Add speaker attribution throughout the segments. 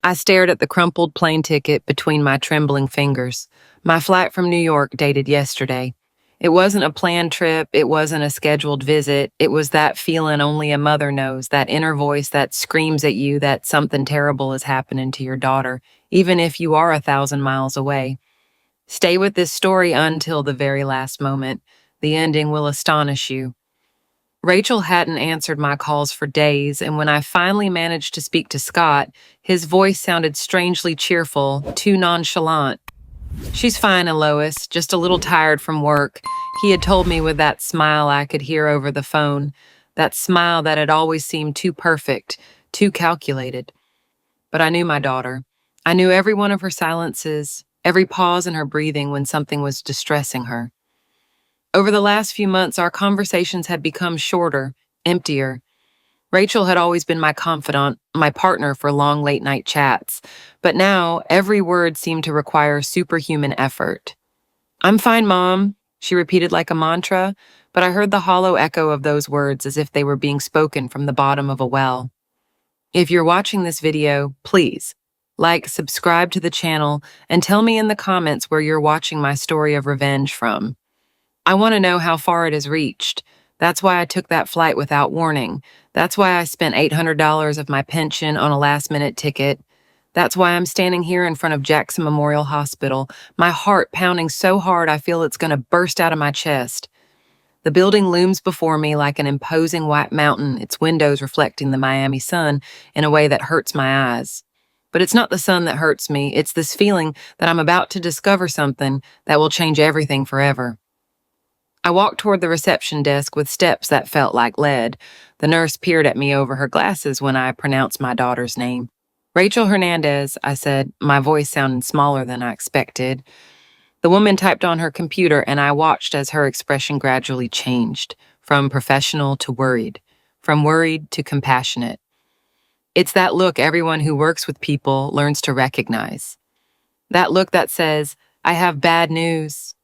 Speaker 1: I stared at the crumpled plane ticket between my trembling fingers. My flight from New York dated yesterday. It wasn't a planned trip, it wasn't a scheduled visit, it was that feeling only a mother knows, that inner voice that screams at you that something terrible is happening to your daughter, even if you are 1,000 miles away. Stay with this story until the very last moment. The ending will astonish you. Rachel hadn't answered my calls for days, and when I finally managed to speak to Scott, his voice sounded strangely cheerful, too nonchalant. "She's fine, Lois, just a little tired from work," he had told me with that smile I could hear over the phone, that smile that had always seemed too perfect, too calculated. But I knew my daughter. I knew every one of her silences, every pause in her breathing when something was distressing her. Over the last few months, our conversations had become shorter, emptier. Rachel had always been my confidant, my partner for long late-night chats, but now every word seemed to require superhuman effort. "I'm fine, Mom," she repeated like a mantra, but I heard the hollow echo of those words as if they were being spoken from the bottom of a well. If you're watching this video, please like, subscribe to the channel, and tell me in the comments where you're watching my story of revenge from. I want to know how far it has reached. That's why I took that flight without warning. That's why I spent $800 of my pension on a last-minute ticket. That's why I'm standing here in front of Jackson Memorial Hospital, my heart pounding so hard I feel it's going to burst out of my chest. The building looms before me like an imposing white mountain, its windows reflecting the Miami sun in a way that hurts my eyes. But it's not the sun that hurts me, it's this feeling that I'm about to discover something that will change everything forever. I walked toward the reception desk with steps that felt like lead. The nurse peered at me over her glasses when I pronounced my daughter's name. "Rachel Hernandez," I said, my voice sounding smaller than I expected. The woman typed on her computer, and I watched as her expression gradually changed, from professional to worried, from worried to compassionate. It's that look everyone who works with people learns to recognize. That look that says, "I have bad news."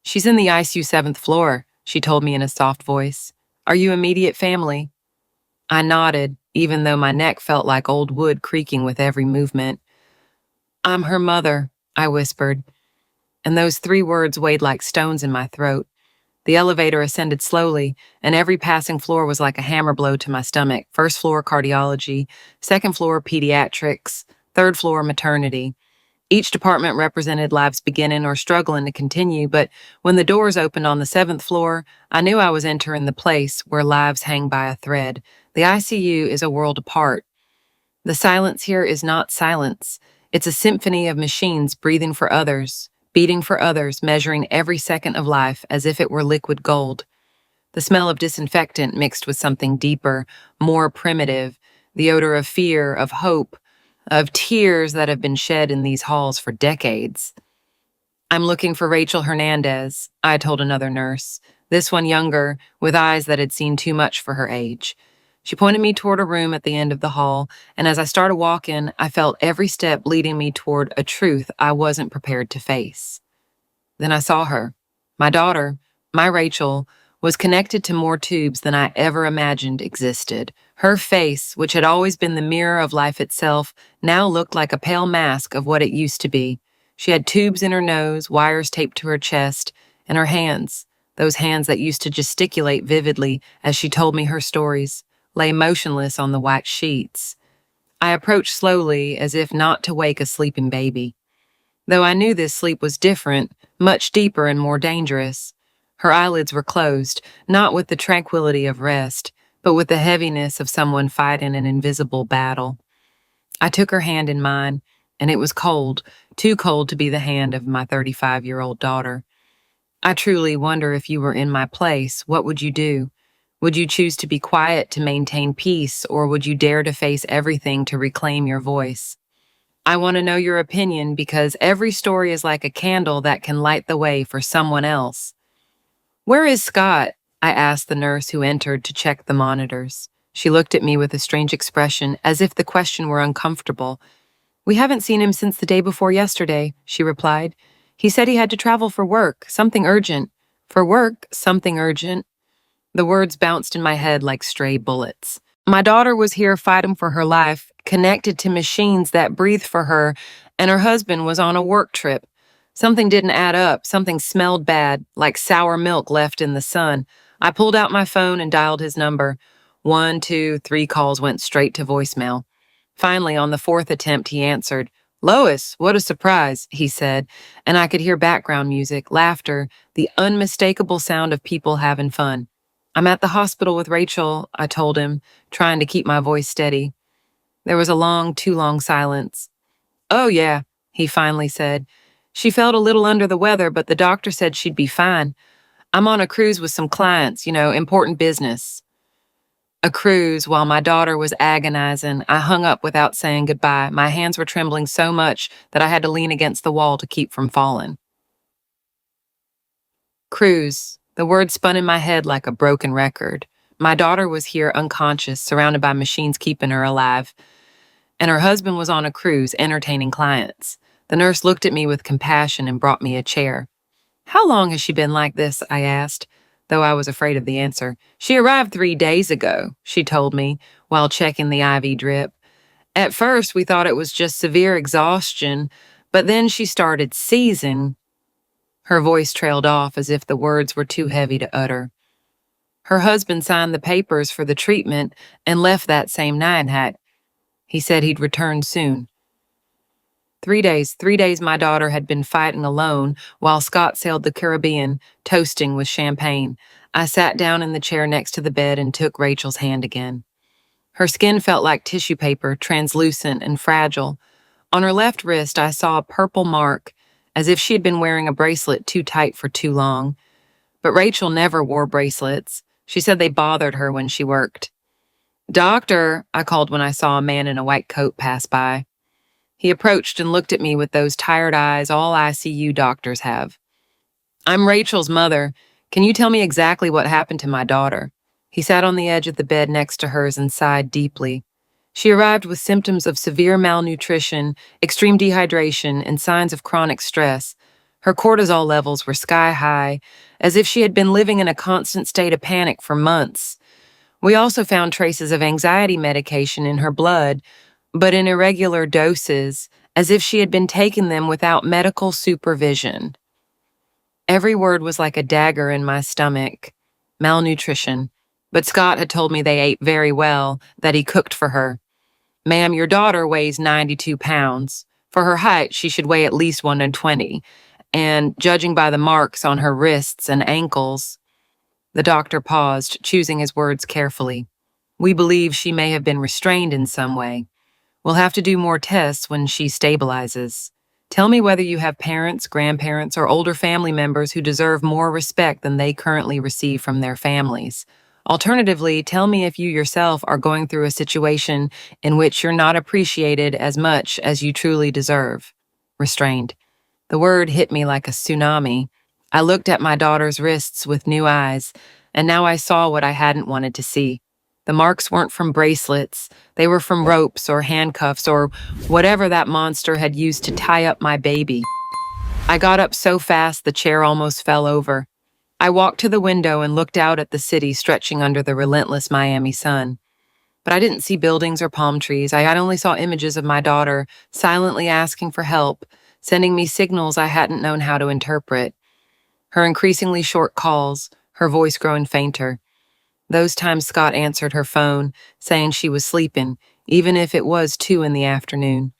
Speaker 1: "She's in the ICU 7th floor, she told me in a soft voice. "Are you immediate family?" I nodded, even though my neck felt like old wood creaking with every movement. "I'm her mother," I whispered, and those 3 words weighed like stones in my throat. The elevator ascended slowly, and every passing floor was like a hammer blow to my stomach. 1st floor cardiology, 2nd floor pediatrics, 3rd floor maternity. Each department represented lives beginning or struggling to continue, but when the doors opened on the 7th floor, I knew I was entering the place where lives hang by a thread. The ICU is a world apart. The silence here is not silence. It's a symphony of machines breathing for others, beating for others, measuring every second of life as if it were liquid gold. The smell of disinfectant mixed with something deeper, more primitive, the odor of fear, of hope, of tears that have been shed in these halls for decades. "I'm looking for Rachel Hernandez," I told another nurse, this one younger, with eyes that had seen too much for her age. She pointed me toward a room at the end of the hall, and as I started walking, I felt every step leading me toward a truth I wasn't prepared to face. Then I saw her. My daughter, my Rachel, was connected to more tubes than I ever imagined existed. Her face, which had always been the mirror of life itself, now looked like a pale mask of what it used to be. She had tubes in her nose, wires taped to her chest, and her hands, those hands that used to gesticulate vividly as she told me her stories, lay motionless on the white sheets. I approached slowly, as if not to wake a sleeping baby. Though I knew this sleep was different, much deeper and more dangerous. Her eyelids were closed, not with the tranquility of rest, but with the heaviness of someone fighting an invisible battle. I took her hand in mine, and it was cold, too cold to be the hand of my 35-year-old daughter. "I truly wonder if you were in my place, what would you do? Would you choose to be quiet to maintain peace, or would you dare to face everything to reclaim your voice? I want to know your opinion because every story is like a candle that can light the way for someone else." "Where is Scott?" I asked the nurse who entered to check the monitors. She looked at me with a strange expression, as if the question were uncomfortable. "We haven't seen him since the day before yesterday," she replied. "He said he had to travel for work, something urgent." "For work, something urgent." The words bounced in my head like stray bullets. My daughter was here fighting for her life, connected to machines that breathe for her, and her husband was on a work trip. Something didn't add up. Something smelled bad, like sour milk left in the sun. I pulled out my phone and dialed his number. 1, 2, 3 calls went straight to voicemail. Finally, on the fourth attempt, he answered. Lois, what a surprise, he said, and I could hear background music, laughter, the unmistakable sound of people having fun. I'm at the hospital with Rachel, I told him, trying to keep my voice steady. There was a long, too long silence. Oh, yeah, he finally said. She felt a little under the weather, but the doctor said she'd be fine. I'm on a cruise with some clients, important business. A cruise while my daughter was agonizing. I hung up without saying goodbye. My hands were trembling so much that I had to lean against the wall to keep from falling. Cruise. The word spun in my head like a broken record. My daughter was here unconscious, surrounded by machines keeping her alive, and her husband was on a cruise entertaining clients. The nurse looked at me with compassion and brought me a chair. How long has she been like this? I asked, though I was afraid of the answer. She arrived 3 days ago, she told me, while checking the IV drip. At first, we thought it was just severe exhaustion, but then she started seizing. Her voice trailed off as if the words were too heavy to utter. Her husband signed the papers for the treatment and left that same night. He said he'd return soon. 3 days my daughter had been fighting alone while Scott sailed the Caribbean, toasting with champagne. I sat down in the chair next to the bed and took Rachel's hand again. Her skin felt like tissue paper, translucent and fragile. On her left wrist, I saw a purple mark, as if she had been wearing a bracelet too tight for too long. But Rachel never wore bracelets. She said they bothered her when she worked. Doctor, I called when I saw a man in a white coat pass by. He approached and looked at me with those tired eyes all ICU doctors have. I'm Rachel's mother. Can you tell me exactly what happened to my daughter? He sat on the edge of the bed next to hers and sighed deeply. She arrived with symptoms of severe malnutrition, extreme dehydration, and signs of chronic stress. Her cortisol levels were sky high, as if she had been living in a constant state of panic for months. We also found traces of anxiety medication in her blood, but in irregular doses, as if she had been taking them without medical supervision. Every word was like a dagger in my stomach. Malnutrition. But Scott had told me they ate very well, that he cooked for her. Ma'am, your daughter weighs 92 pounds. For her height, she should weigh at least 120. And judging by the marks on her wrists and ankles, the doctor paused, choosing his words carefully. We believe she may have been restrained in some way. We'll have to do more tests when she stabilizes. Tell me whether you have parents, grandparents, or older family members who deserve more respect than they currently receive from their families. Alternatively, tell me if you yourself are going through a situation in which you're not appreciated as much as you truly deserve. Restrained. The word hit me like a tsunami. I looked at my daughter's wrists with new eyes, and now I saw what I hadn't wanted to see. The marks weren't from bracelets. They were from ropes or handcuffs or whatever that monster had used to tie up my baby. I got up so fast the chair almost fell over. I walked to the window and looked out at the city stretching under the relentless Miami sun. But I didn't see buildings or palm trees. I only saw images of my daughter, silently asking for help, sending me signals I hadn't known how to interpret. Her increasingly short calls, her voice growing fainter. Those times Scott answered her phone, saying she was sleeping, even if it was 2 in the afternoon.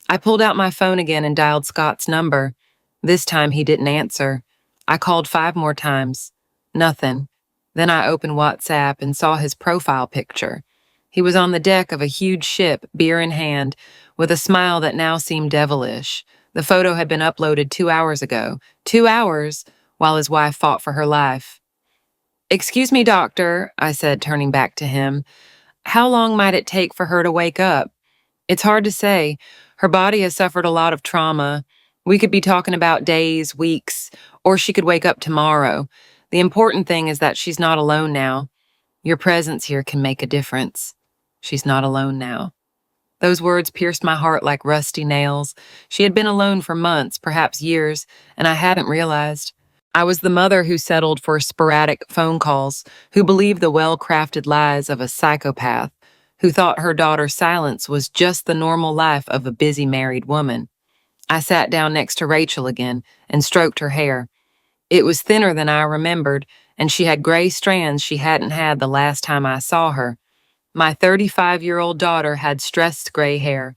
Speaker 1: I pulled out my phone again and dialed Scott's number. This time he didn't answer. I called 5 more times. Nothing. Then I opened WhatsApp and saw his profile picture. He was on the deck of a huge ship, beer in hand, with a smile that now seemed devilish. The photo had been uploaded 2 hours ago. 2 hours, while his wife fought for her life. Excuse me, doctor, I said, turning back to him. How long might it take for her to wake up? It's hard to say. Her body has suffered a lot of trauma. We could be talking about days, weeks, or she could wake up tomorrow. The important thing is that she's not alone now. Your presence here can make a difference. She's not alone now. Those words pierced my heart like rusty nails. She had been alone for months, perhaps years, and I hadn't realized. I was the mother who settled for sporadic phone calls, who believed the well-crafted lies of a psychopath, who thought her daughter's silence was just the normal life of a busy married woman. I sat down next to Rachel again and stroked her hair. It was thinner than I remembered, and she had gray strands she hadn't had the last time I saw her. My 35-year-old daughter had stressed gray hair.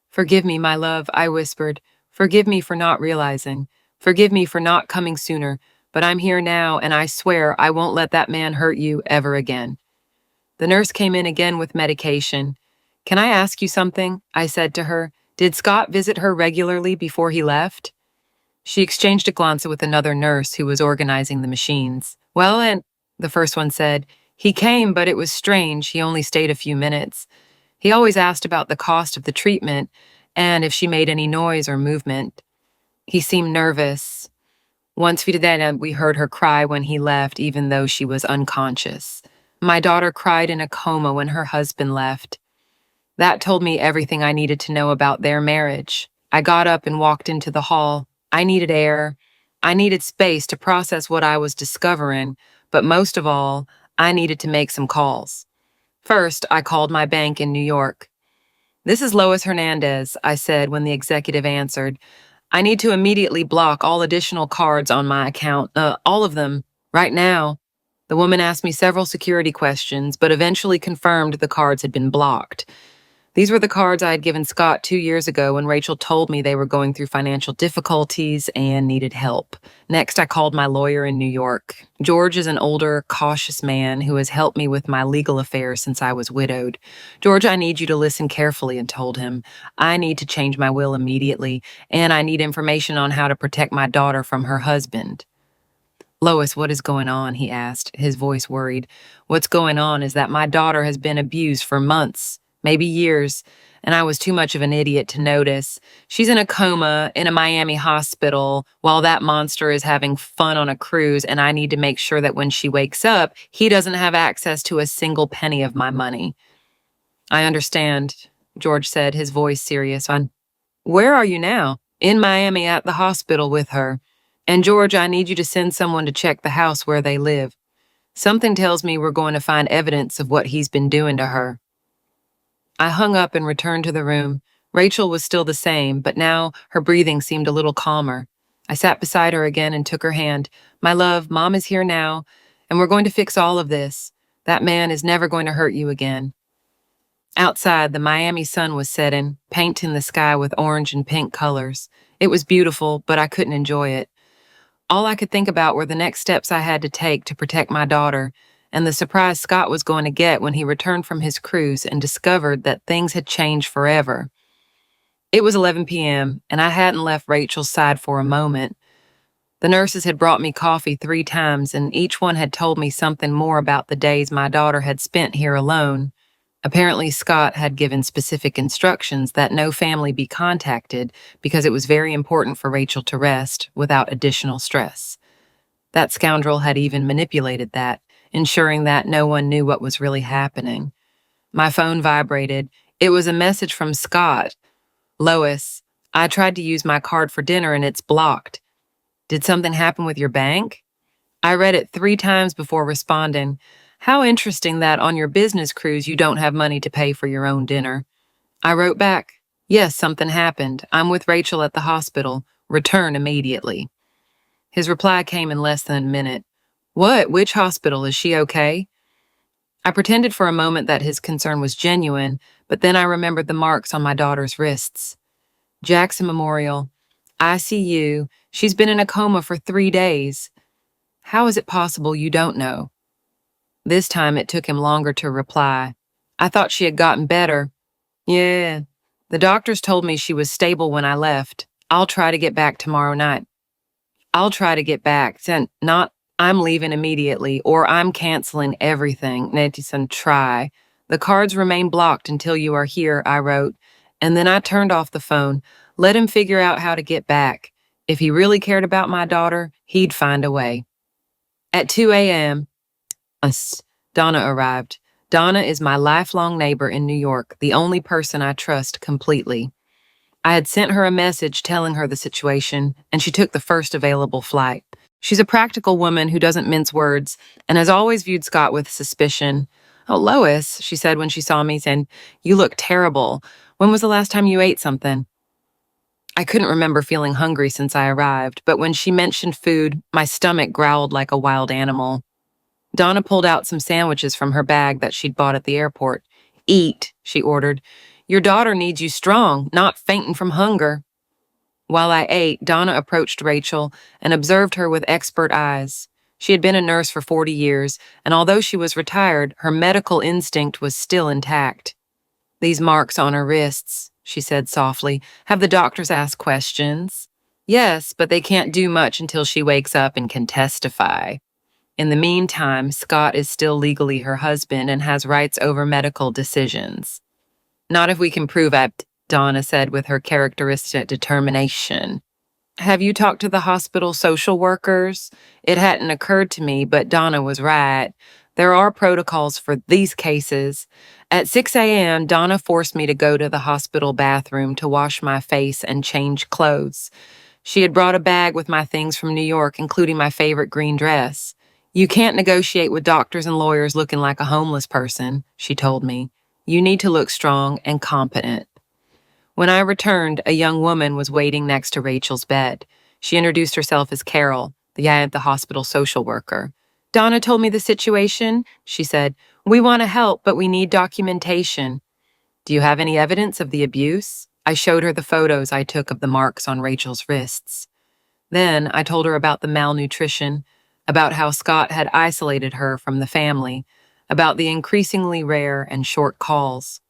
Speaker 1: "Forgive me, my love," I whispered. "Forgive me for not realizing. Forgive me for not coming sooner, but I'm here now, and I swear I won't let that man hurt you ever again." The nurse came in again with medication. "Can I ask you something?" I said to her. "Did Scott visit her regularly before he left?" She exchanged a glance with another nurse who was organizing the machines. "Well, and," the first one said, "he came, but it was strange. He only stayed a few minutes. He always asked about the cost of the treatment and if she made any noise or movement. He seemed nervous. Once we did that, and we heard her cry when he left, even though she was unconscious. My daughter cried in a coma when her husband left. That told me everything I needed to know about their marriage. I got up and walked into the hall. I needed air. I needed space to process what I was discovering, but most of all, I needed to make some calls. First, I called my bank in New York. "This is Lois Hernandez," I said when the executive answered. "I need to immediately block all additional cards on my account, all of them, right now." The woman asked me several security questions, but eventually confirmed the cards had been blocked. These were the cards I had given Scott 2 years ago when Rachel told me they were going through financial difficulties and needed help. Next, I called my lawyer in New York. George is an older, cautious man who has helped me with my legal affairs since I was widowed. "George, I need you to listen carefully," and told him. "I need to change my will immediately, and I need information on how to protect my daughter from her husband." "Lois, what is going on?" he asked, his voice worried. "What's going on is that my daughter has been abused for months, maybe years, and I was too much of an idiot to notice. She's in a coma in a Miami hospital while that monster is having fun on a cruise, and I need to make sure that when she wakes up, he doesn't have access to a single penny of my money." "I understand," George said, his voice serious. "Where are you now?" "In Miami at the hospital with her. And George, I need you to send someone to check the house where they live. Something tells me we're going to find evidence of what he's been doing to her." I hung up and returned to the room. Rachel was still the same, but now her breathing seemed a little calmer. I sat beside her again and took her hand. "My love, Mom is here now, and we're going to fix all of this. That man is never going to hurt you again." Outside, the Miami sun was setting, painting the sky with orange and pink colors. It was beautiful, but I couldn't enjoy it. All I could think about were the next steps I had to take to protect my daughter, and the surprise Scott was going to get when he returned from his cruise and discovered that things had changed forever. It was 11 p.m., and I hadn't left Rachel's side for a moment. The nurses had brought me coffee 3 times, and each one had told me something more about the days my daughter had spent here alone. Apparently, Scott had given specific instructions that no family be contacted because it was very important for Rachel to rest without additional stress. That scoundrel had even manipulated that, ensuring that no one knew what was really happening. My phone vibrated. It was a message from Scott. "Lois, I tried to use my card for dinner and it's blocked. Did something happen with your bank?" I read it 3 times before responding. "How interesting that on your business cruise you don't have money to pay for your own dinner." I wrote back, "Yes, something happened. I'm with Rachel at the hospital. Return immediately." His reply came in less than a minute. "What? Which hospital? Is she okay?" I pretended for a moment that his concern was genuine, but then I remembered the marks on my daughter's wrists. "Jackson Memorial. ICU. She's been in a coma for 3 days. How is it possible you don't know?" This time it took him longer to reply. "I thought she had gotten better." "Yeah. The doctors told me she was stable when I left. I'll try to get back tomorrow night." "I'll try to get back. Not I'm leaving immediately or I'm canceling everything." Nathan, try. "The cards remain blocked until you are here," I wrote. And then I turned off the phone. Let him figure out how to get back. If he really cared about my daughter, he'd find a way. At 2 a.m., Donna arrived. Donna is my lifelong neighbor in New York, the only person I trust completely. I had sent her a message telling her the situation, and she took the first available flight. She's a practical woman who doesn't mince words and has always viewed Scott with suspicion. "Oh, Lois," she said when she saw me, saying, "You look terrible. When was the last time you ate something?" I couldn't remember feeling hungry since I arrived, but when she mentioned food, my stomach growled like a wild animal. Donna pulled out some sandwiches from her bag that she'd bought at the airport. "Eat," she ordered. "Your daughter needs you strong, not fainting from hunger." While I ate, Donna approached Rachel and observed her with expert eyes. She had been a nurse for 40 years, and although she was retired, her medical instinct was still intact. "These marks on her wrists," she said softly. "Have the doctors asked questions?" "Yes, but they can't do much until she wakes up and can testify. In the meantime, Scott is still legally her husband and has rights over medical decisions." "Not if we can prove it," Donna said with her characteristic determination. "Have you talked to the hospital social workers?" It hadn't occurred to me, but Donna was right. There are protocols for these cases. At 6 a.m., Donna forced me to go to the hospital bathroom to wash my face and change clothes. She had brought a bag with my things from New York, including my favorite green dress. "You can't negotiate with doctors and lawyers looking like a homeless person," she told me. "You need to look strong and competent." When I returned, a young woman was waiting next to Rachel's bed. She introduced herself as Carol, the hospital social worker. "Donna told me the situation," she said. "We want to help, but we need documentation." "Do you have any evidence of the abuse?" I showed her the photos I took of the marks on Rachel's wrists. Then I told her about the malnutrition, about how Scott had isolated her from the family, about the increasingly rare and short calls.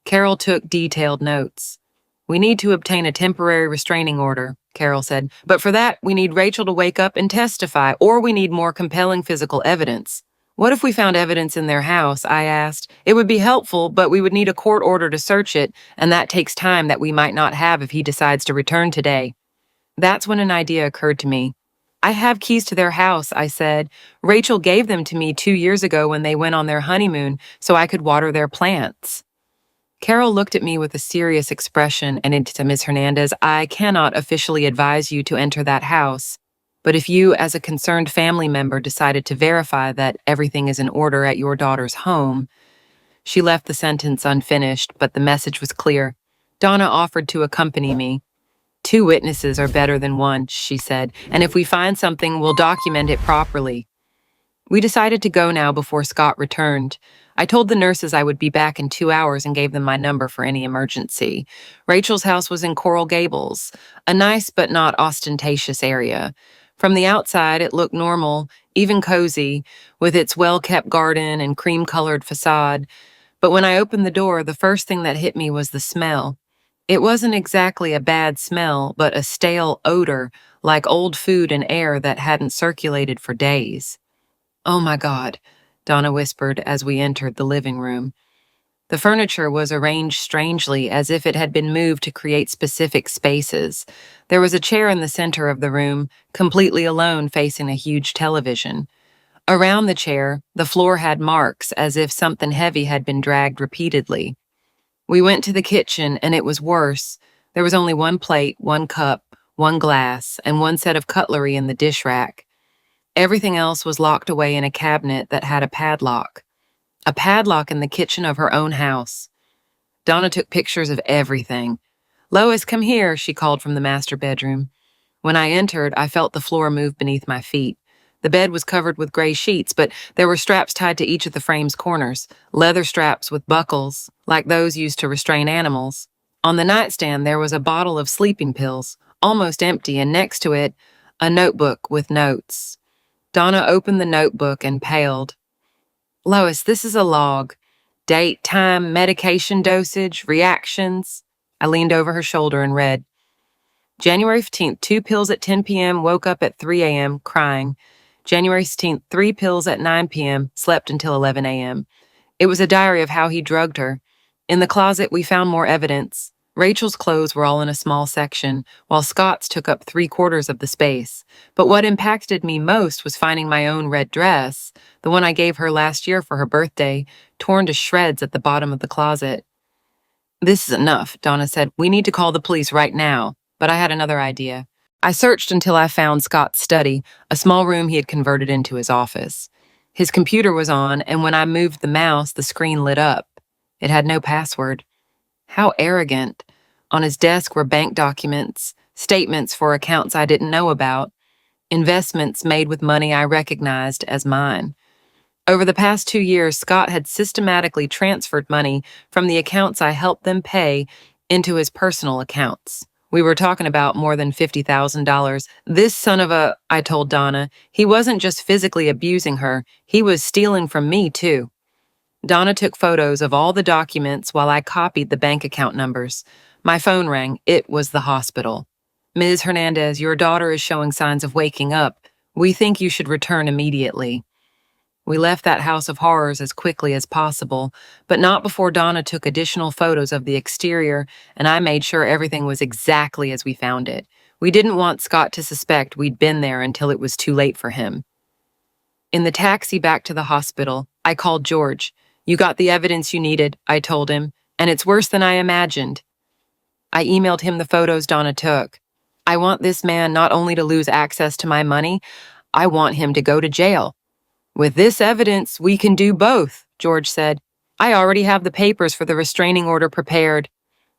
Speaker 1: Carol took detailed notes. "We need to obtain a temporary restraining order," Carol said. "But for that, we need Rachel to wake up and testify, or we need more compelling physical evidence." "What if we found evidence in their house?" I asked. "It would be helpful, but we would need a court order to search it, and that takes time that we might not have if he decides to return today." That's when an idea occurred to me. "I have keys to their house," I said. "Rachel gave them to me 2 years ago when they went on their honeymoon so I could water their plants." Carol looked at me with a serious expression and to Ms. Hernandez, "I cannot officially advise you to enter that house, but if you, as a concerned family member, decided to verify that everything is in order at your daughter's home." She left the sentence unfinished, but the message was clear. Donna offered to accompany me. "2 witnesses are better than one," she said, "and if we find something, we'll document it properly." We decided to go now before Scott returned. I told the nurses I would be back in 2 hours and gave them my number for any emergency. Rachel's house was in Coral Gables, a nice but not ostentatious area. From the outside, it looked normal, even cozy, with its well-kept garden and cream-colored facade. But when I opened the door, the first thing that hit me was the smell. It wasn't exactly a bad smell, but a stale odor, like old food and air that hadn't circulated for days. "Oh my God," Donna whispered as we entered the living room. The furniture was arranged strangely, as if it had been moved to create specific spaces. There was a chair in the center of the room, completely alone facing a huge television. Around the chair, the floor had marks, as if something heavy had been dragged repeatedly. We went to the kitchen, and it was worse. There was only one plate, one cup, one glass, and one set of cutlery in the dish rack. Everything else was locked away in a cabinet that had a padlock. A padlock in the kitchen of her own house. Donna took pictures of everything. "Lois, come here," she called from the master bedroom. When I entered, I felt the floor move beneath my feet. The bed was covered with gray sheets, but there were straps tied to each of the frame's corners, leather straps with buckles, like those used to restrain animals. On the nightstand, there was a bottle of sleeping pills, almost empty, and next to it, a notebook with notes. Donna opened the notebook and paled. "Lois, this is a log. Date, time, medication dosage, reactions." I leaned over her shoulder and read. "January 15th, 2 pills at 10 p.m., woke up at 3 a.m., crying. January 16th, 3 pills at 9 p.m., slept until 11 a.m. It was a diary of how he drugged her. In the closet, we found more evidence. Rachel's clothes were all in a small section, while Scott's took up 3/4 of the space. But what impacted me most was finding my own red dress, the one I gave her last year for her birthday, torn to shreds at the bottom of the closet. "This is enough," Donna said. "We need to call the police right now." But I had another idea. I searched until I found Scott's study, a small room he had converted into his office. His computer was on, and when I moved the mouse, the screen lit up. It had no password. How arrogant. On his desk were bank documents, statements for accounts I didn't know about, investments made with money I recognized as mine. Over the past 2 years, Scott had systematically transferred money from the accounts I helped them pay into his personal accounts. We were talking about more than $50,000. This son of a, I told Donna, he wasn't just physically abusing her, he was stealing from me too. Donna took photos of all the documents while I copied the bank account numbers. My phone rang. It was the hospital. Ms. Hernandez, your daughter is showing signs of waking up. We think you should return immediately. We left that house of horrors as quickly as possible, but not before Donna took additional photos of the exterior and I made sure everything was exactly as we found it. We didn't want Scott to suspect we'd been there until it was too late for him. In the taxi back to the hospital, I called George. You got the evidence you needed, I told him, and it's worse than I imagined. I emailed him the photos Donna took. I want this man not only to lose access to my money, I want him to go to jail. With this evidence, we can do both, George said. I already have the papers for the restraining order prepared.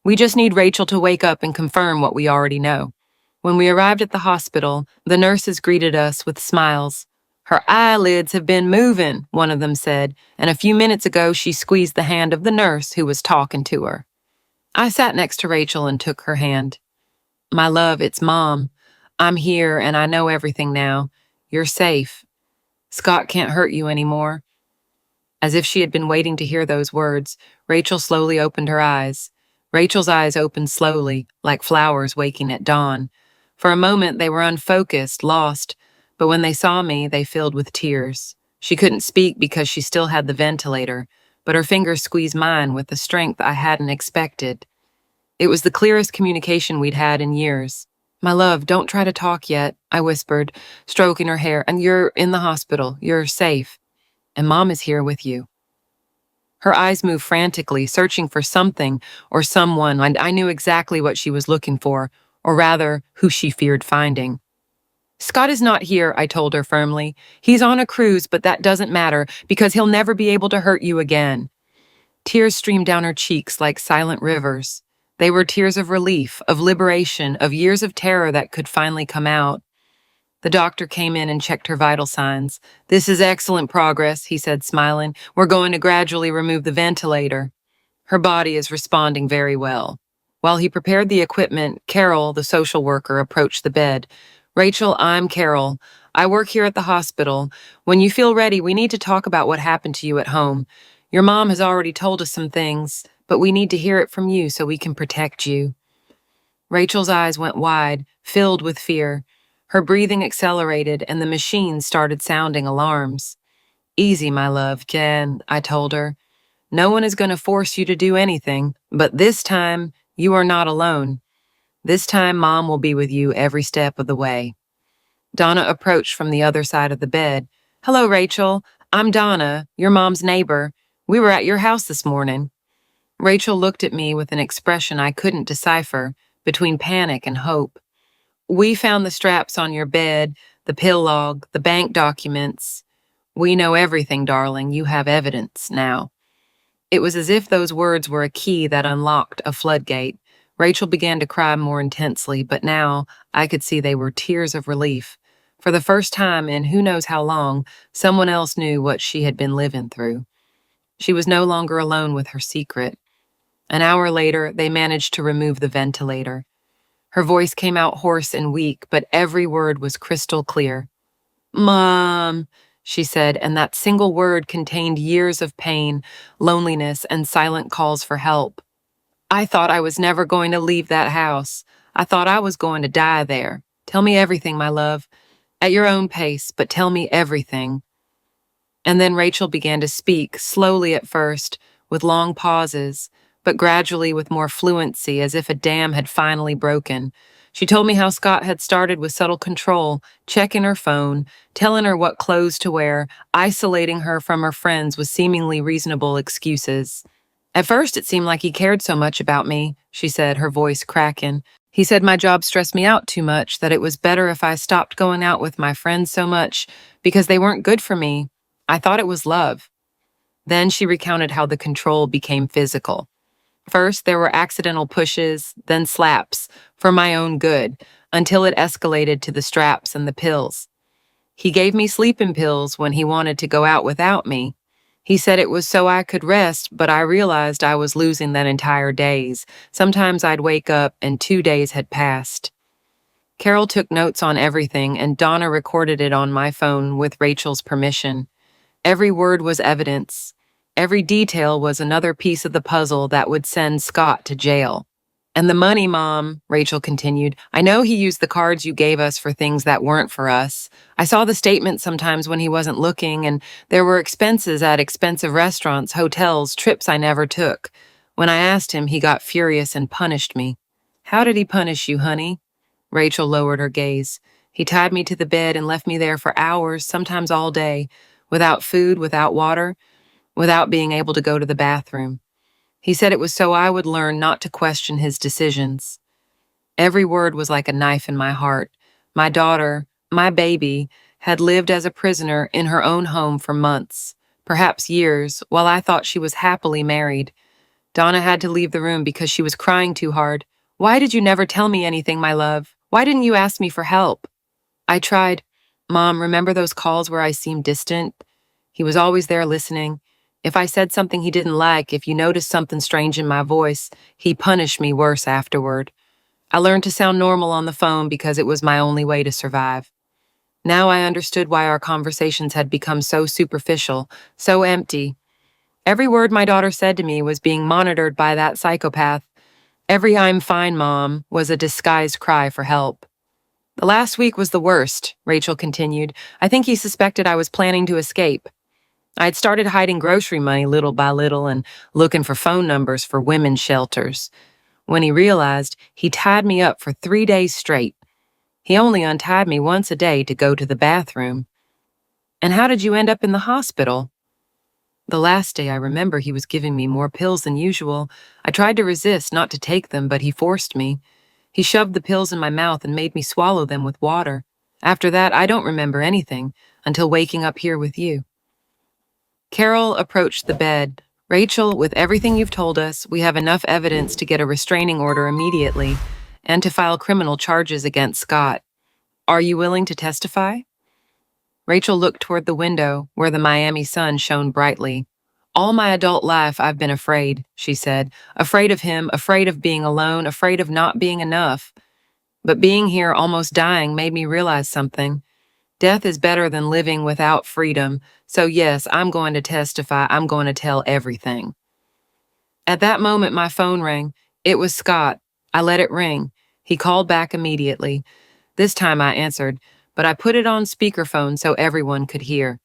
Speaker 1: We just need Rachel to wake up and confirm what we already know. When we arrived at the hospital, the nurses greeted us with smiles. Her eyelids have been moving, one of them said, and a few minutes ago she squeezed the hand of the nurse who was talking to her. I sat next to Rachel and took her hand. My love, it's Mom. I'm here and I know everything now. You're safe. Scott can't hurt you anymore. As if she had been waiting to hear those words, Rachel slowly opened her eyes. Rachel's eyes opened slowly, like flowers waking at dawn. For a moment they were unfocused, lost, but when they saw me, they filled with tears. She couldn't speak because she still had the ventilator, but her fingers squeezed mine with the strength I hadn't expected. It was the clearest communication we'd had in years. My love, don't try to talk yet, I whispered, stroking her hair, and you're in the hospital. You're safe. And Mom is here with you. Her eyes moved frantically, searching for something or someone, and I knew exactly what she was looking for, or rather, who she feared finding. Scott is not here, I told her firmly. He's on a cruise, but that doesn't matter, because he'll never be able to hurt you again. Tears streamed down her cheeks like silent rivers. They were tears of relief, of liberation, of years of terror that could finally come out. The doctor came in and checked her vital signs. This is excellent progress, he said, smiling. We're going to gradually remove the ventilator. Her body is responding very well. While he prepared the equipment, Carol, the social worker, approached the bed. Rachel, I'm Carol. I work here at the hospital. When you feel ready, we need to talk about what happened to you at home. Your mom has already told us some things, but we need to hear it from you so we can protect you. Rachel's eyes went wide, filled with fear. Her breathing accelerated, and the machine started sounding alarms. Easy, my love, Jen, I told her. No one is going to force you to do anything, but this time, you are not alone. This time, Mom will be with you every step of the way. Donna approached from the other side of the bed. Hello, Rachel. I'm Donna, your mom's neighbor. We were at your house this morning. Rachel looked at me with an expression I couldn't decipher, between panic and hope. We found the straps on your bed, the pill log, the bank documents. We know everything, darling. You have evidence now. It was as if those words were a key that unlocked a floodgate. Rachel began to cry more intensely, but now I could see they were tears of relief. For the first time in who knows how long, someone else knew what she had been living through. She was no longer alone with her secret. An hour later, they managed to remove the ventilator. Her voice came out hoarse and weak, but every word was crystal clear. Mom, she said, and that single word contained years of pain, loneliness, and silent calls for help. I thought I was never going to leave that house. I thought I was going to die there. Tell me everything, my love. At your own pace, but tell me everything. And then Rachel began to speak, slowly at first, with long pauses, but gradually with more fluency, as if a dam had finally broken. She told me how Scott had started with subtle control, checking her phone, telling her what clothes to wear, isolating her from her friends with seemingly reasonable excuses. At first, it seemed like he cared so much about me, she said, her voice cracking. He said my job stressed me out too much, that it was better if I stopped going out with my friends so much because they weren't good for me. I thought it was love. Then she recounted how the control became physical. First, there were accidental pushes, then slaps, for my own good, until it escalated to the straps and the pills. He gave me sleeping pills when he wanted to go out without me. He said it was so I could rest, but I realized I was losing that entire days. Sometimes I'd wake up and 2 days had passed. Carol took notes on everything, and Donna recorded it on my phone with Rachel's permission. Every word was evidence. Every detail was another piece of the puzzle that would send Scott to jail. And the money, Mom, Rachel continued. I know he used the cards you gave us for things that weren't for us. I saw the statements sometimes when he wasn't looking, and there were expenses at expensive restaurants, hotels, trips I never took. When I asked him, he got furious and punished me. How did he punish you, honey? Rachel lowered her gaze. He tied me to the bed and left me there for hours, sometimes all day, without food, without water, without being able to go to the bathroom. He said it was so I would learn not to question his decisions. Every word was like a knife in my heart. My daughter, my baby, had lived as a prisoner in her own home for months, perhaps years, while I thought she was happily married. Donna had to leave the room because she was crying too hard. Why did you never tell me anything, my love? Why didn't you ask me for help? I tried. Mom, remember those calls where I seemed distant? He was always there listening. If I said something he didn't like, if you noticed something strange in my voice, he punished me worse afterward. I learned to sound normal on the phone because it was my only way to survive. Now I understood why our conversations had become so superficial, so empty. Every word my daughter said to me was being monitored by that psychopath. Every "I'm fine, Mom" was a disguised cry for help. The last week was the worst, Rachel continued. I think he suspected I was planning to escape. I had started hiding grocery money little by little and looking for phone numbers for women's shelters. When he realized, he tied me up for 3 days straight. He only untied me once a day to go to the bathroom. And how did you end up in the hospital? The last day I remember he was giving me more pills than usual. I tried to resist, not to take them, but he forced me. He shoved the pills in my mouth and made me swallow them with water. After that, I don't remember anything until waking up here with you. Carol approached the bed. Rachel, with everything you've told us, we have enough evidence to get a restraining order immediately and to file criminal charges against Scott. Are you willing to testify? Rachel looked toward the window where the Miami sun shone brightly. All my adult life I've been afraid, she said. Afraid of him, afraid of being alone, afraid of not being enough. But being here, almost dying, made me realize something. Death is better than living without freedom. So yes, I'm going to testify. I'm going to tell everything. At that moment, my phone rang. It was Scott. I let it ring. He called back immediately. This time I answered, but I put it on speakerphone so everyone could hear.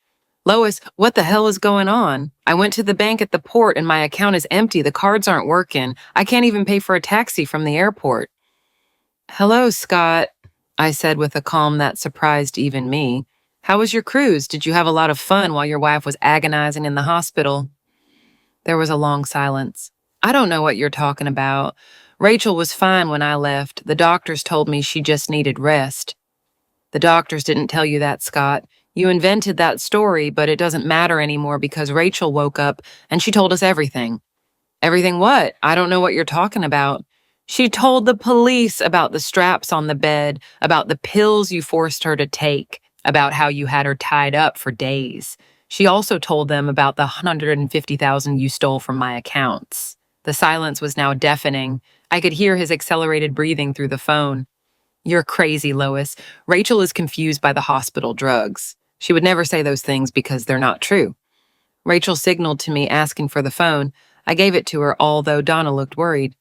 Speaker 1: Lois, what the hell is going on? I went to the bank at the port and my account is empty. The cards aren't working. I can't even pay for a taxi from the airport. Hello, Scott, I said with a calm that surprised even me. How was your cruise? Did you have a lot of fun while your wife was agonizing in the hospital? There was a long silence. I don't know what you're talking about. Rachel was fine when I left. The doctors told me she just needed rest. The doctors didn't tell you that, Scott. You invented that story, but it doesn't matter anymore because Rachel woke up and she told us everything. Everything what? I don't know what you're talking about. She told the police about the straps on the bed, about the pills you forced her to take, about how you had her tied up for days. She also told them about the $150,000 you stole from my accounts. The silence was now deafening. I could hear his accelerated breathing through the phone. You're crazy, Lois. Rachel is confused by the hospital drugs. She would never say those things because they're not true. Rachel signaled to me asking for the phone. I gave it to her, although Donna looked worried.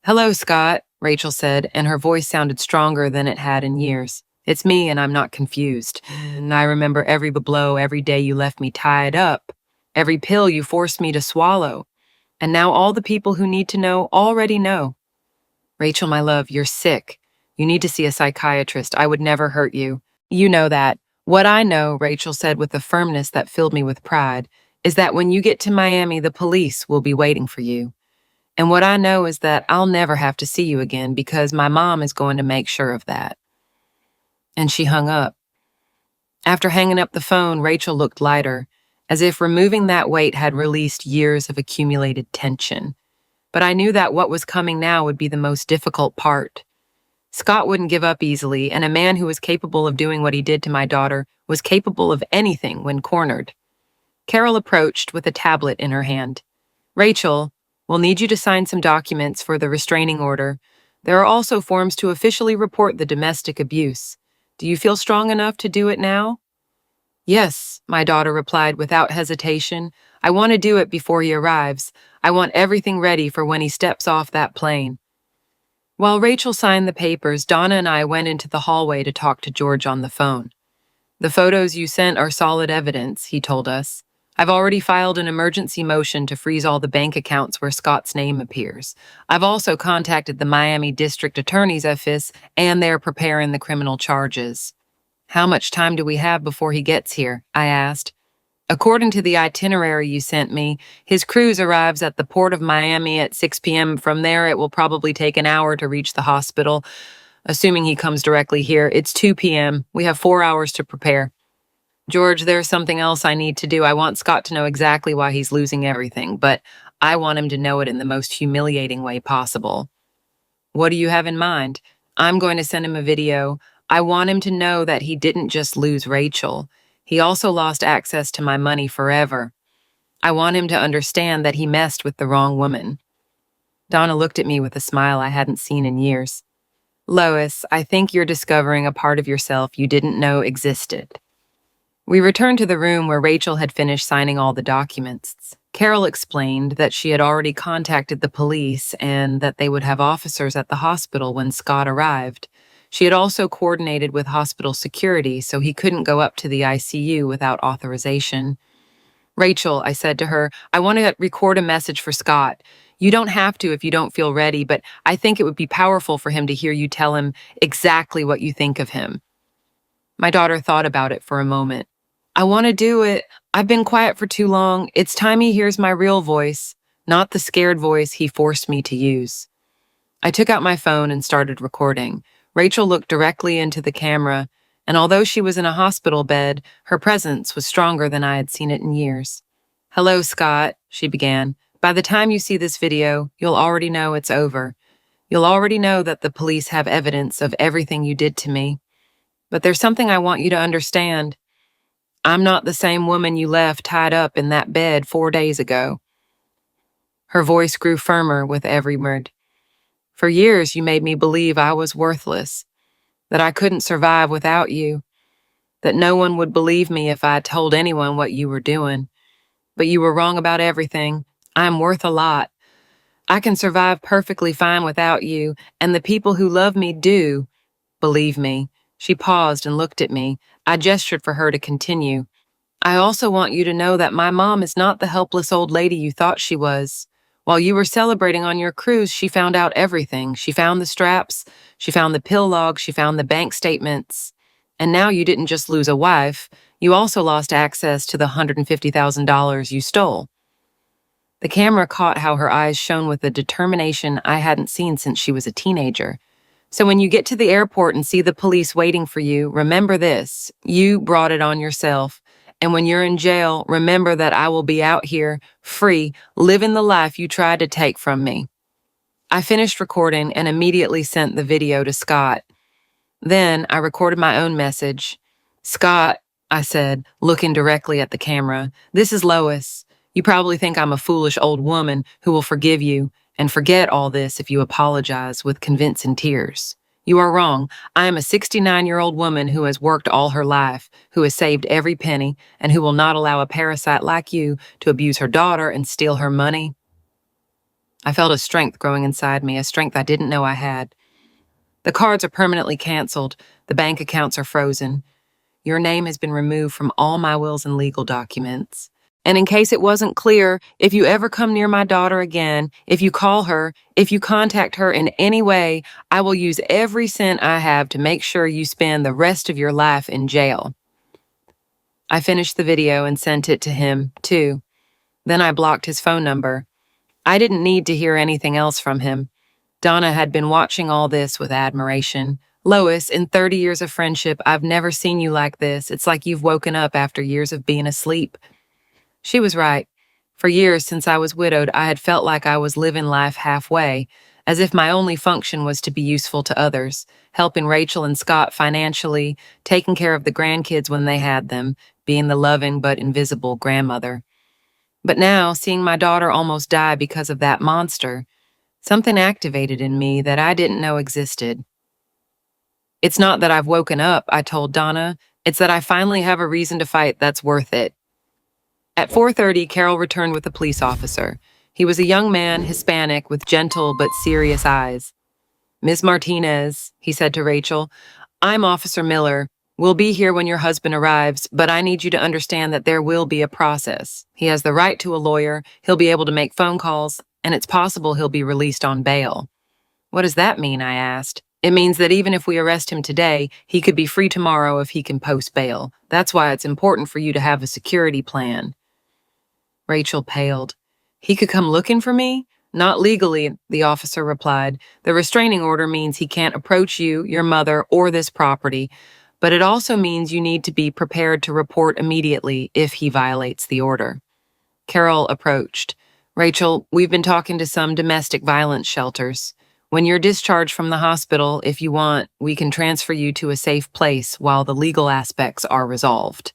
Speaker 1: Hello, Scott, Rachel said, and her voice sounded stronger than it had in years. It's me, and I'm not confused. And I remember every blow, every day you left me tied up, every pill you forced me to swallow. And now all the people who need to know already know. Rachel, my love, you're sick. You need to see a psychiatrist. I would never hurt you. You know that. What I know, Rachel said with a firmness that filled me with pride, is that when you get to Miami, the police will be waiting for you. And what I know is that I'll never have to see you again because my mom is going to make sure of that." And she hung up. After hanging up the phone, Rachel looked lighter, as if removing that weight had released years of accumulated tension. But I knew that what was coming now would be the most difficult part. Scott wouldn't give up easily, and a man who was capable of doing what he did to my daughter was capable of anything when cornered. Carol approached with a tablet in her hand. "Rachel, we'll need you to sign some documents for the restraining order. There are also forms to officially report the domestic abuse. Do you feel strong enough to do it now?" "Yes," my daughter replied without hesitation. "I want to do it before he arrives. I want everything ready for when he steps off that plane." While Rachel signed the papers, Donna and I went into the hallway to talk to George on the phone. "The photos you sent are solid evidence," he told us. "I've already filed an emergency motion to freeze all the bank accounts where Scott's name appears. I've also contacted the Miami District Attorney's Office, and they're preparing the criminal charges." "How much time do we have before he gets here?" I asked. "According to the itinerary you sent me, his cruise arrives at the port of Miami at 6 p.m. From there, it will probably take an hour to reach the hospital. Assuming he comes directly here, it's 2 p.m. We have 4 hours to prepare." "George, there's something else I need to do. I want Scott to know exactly why he's losing everything, but I want him to know it in the most humiliating way possible." "What do you have in mind?" "I'm going to send him a video. I want him to know that he didn't just lose Rachel. He also lost access to my money forever. I want him to understand that he messed with the wrong woman." Donna looked at me with a smile I hadn't seen in years. "Lois, I think you're discovering a part of yourself you didn't know existed." We returned to the room where Rachel had finished signing all the documents. Carol explained that she had already contacted the police and that they would have officers at the hospital when Scott arrived. She had also coordinated with hospital security so he couldn't go up to the ICU without authorization. "Rachel," I said to her, "I want to record a message for Scott. You don't have to if you don't feel ready, but I think it would be powerful for him to hear you tell him exactly what you think of him." My daughter thought about it for a moment. "I want to do it. I've been quiet for too long. It's time he hears my real voice, not the scared voice he forced me to use." I took out my phone and started recording. Rachel looked directly into the camera, and although she was in a hospital bed, her presence was stronger than I had seen it in years. "Hello, Scott," she began. "By the time you see this video, you'll already know it's over. You'll already know that the police have evidence of everything you did to me. But there's something I want you to understand. I'm not the same woman you left tied up in that bed 4 days ago." Her voice grew firmer with every word. "For years, you made me believe I was worthless, that I couldn't survive without you, that no one would believe me if I told anyone what you were doing. But you were wrong about everything. I'm worth a lot. I can survive perfectly fine without you, and the people who love me do. Believe me." She paused and looked at me. I gestured for her to continue. "I also want you to know that my mom is not the helpless old lady you thought she was. While you were celebrating on your cruise, she found out everything. She found the straps, she found the pill log, she found the bank statements. And now you didn't just lose a wife, you also lost access to the $150,000 you stole." The camera caught how her eyes shone with a determination I hadn't seen since she was a teenager. "So when you get to the airport and see the police waiting for you, remember this: you brought it on yourself. And when you're in jail, remember that I will be out here, free, living the life you tried to take from me." I finished recording and immediately sent the video to Scott. Then I recorded my own message. "Scott," I said, looking directly at the camera, "this is Lois. You probably think I'm a foolish old woman who will forgive you and forget all this if you apologize with convincing tears. You are wrong. I am a 69-year-old woman who has worked all her life, who has saved every penny, and who will not allow a parasite like you to abuse her daughter and steal her money." I felt a strength growing inside me, a strength I didn't know I had. "The cards are permanently canceled. The bank accounts are frozen. Your name has been removed from all my wills and legal documents. And in case it wasn't clear, if you ever come near my daughter again, if you call her, if you contact her in any way, I will use every cent I have to make sure you spend the rest of your life in jail." I finished the video and sent it to him, too. Then I blocked his phone number. I didn't need to hear anything else from him. Donna had been watching all this with admiration. Lois, in 30 years of friendship, I've never seen you like this. It's like you've woken up after years of being asleep. She was right. For years since I was widowed, I had felt like I was living life halfway, as if my only function was to be useful to others, helping Rachel and Scott financially, taking care of the grandkids when they had them, being the loving but invisible grandmother. But now, seeing my daughter almost die because of that monster, something activated in me that I didn't know existed. It's not that I've woken up, I told Donna. It's that I finally have a reason to fight that's worth it. At 4:30, Carol returned with a police officer. He was a young man, Hispanic, with gentle but serious eyes. "Miss Martinez," he said to Rachel, "I'm Officer Miller. We'll be here when your husband arrives, but I need you to understand that there will be a process. He has the right to a lawyer, he'll be able to make phone calls, and it's possible he'll be released on bail." "What does that mean?" I asked. "It means that even if we arrest him today, he could be free tomorrow if he can post bail. That's why it's important for you to have a security plan." Rachel paled. "He could come looking for me?" "Not legally," the officer replied. "The restraining order means he can't approach you, your mother, or this property, but it also means you need to be prepared to report immediately if he violates the order." Carol approached. "Rachel, we've been talking to some domestic violence shelters. When you're discharged from the hospital, if you want, we can transfer you to a safe place while the legal aspects are resolved."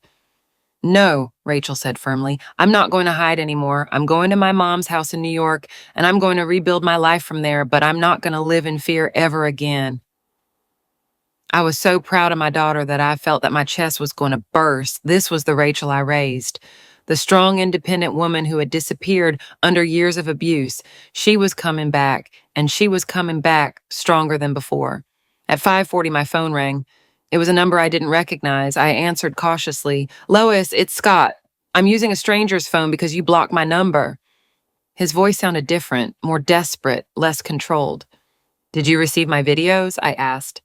Speaker 1: "No," Rachel said firmly. "I'm not going to hide anymore. I'm going to my mom's house in New York, and I'm going to rebuild my life from there, but I'm not going to live in fear ever again." I was so proud of my daughter that I felt that my chest was going to burst. This was the Rachel I raised. The strong, independent woman who had disappeared under years of abuse. She was coming back, and she was coming back stronger than before. At 5:40, my phone rang. It was a number I didn't recognize. I answered cautiously. "Lois, it's Scott. I'm using a stranger's phone because you blocked my number." His voice sounded different, more desperate, less controlled. "Did you receive my videos?" I asked.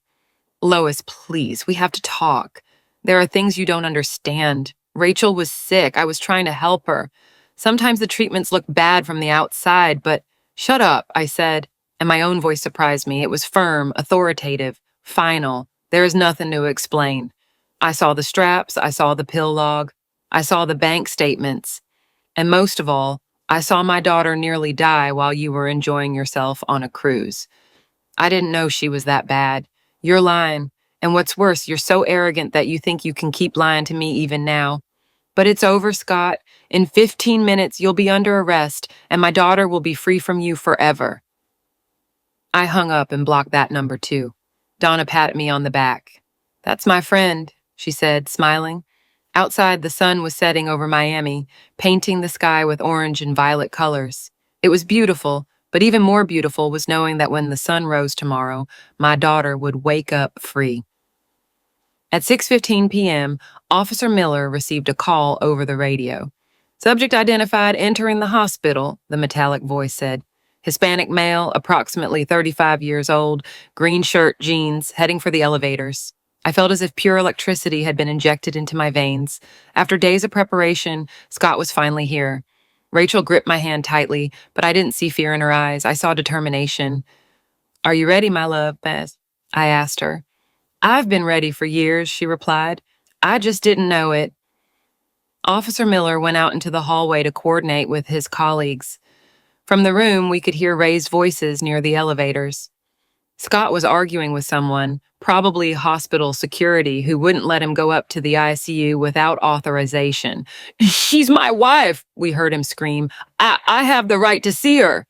Speaker 1: "Lois, please, we have to talk. There are things you don't understand. Rachel was sick. I was trying to help her. Sometimes the treatments look bad from the outside, but—" "Shut up," I said, and my own voice surprised me. It was firm, authoritative, final. There is nothing to explain. I saw the straps, I saw the pill log, I saw the bank statements, and most of all, I saw my daughter nearly die while you were enjoying yourself on a cruise. I didn't know she was that bad. You're lying, and what's worse, you're so arrogant that you think you can keep lying to me even now. But it's over, Scott. In 15 minutes, you'll be under arrest, and my daughter will be free from you forever." I hung up and blocked that number too. Donna patted me on the back. "That's my friend," she said, smiling. Outside, the sun was setting over Miami, painting the sky with orange and violet colors. It was beautiful, but even more beautiful was knowing that when the sun rose tomorrow, my daughter would wake up free. At 6:15 p.m., Officer Miller received a call over the radio. "Subject identified entering the hospital," the metallic voice said. "Hispanic male, approximately 35 years old, green shirt, jeans, heading for the elevators." I felt as if pure electricity had been injected into my veins. After days of preparation, Scott was finally here. Rachel gripped my hand tightly, but I didn't see fear in her eyes. I saw determination. "Are you ready, my love, Bess?" I asked her. "I've been ready for years," she replied. "I just didn't know it." Officer Miller went out into the hallway to coordinate with his colleagues. From the room, we could hear raised voices near the elevators. Scott was arguing with someone, probably hospital security, who wouldn't let him go up to the ICU without authorization. "She's my wife," we heard him scream. I have the right to see her."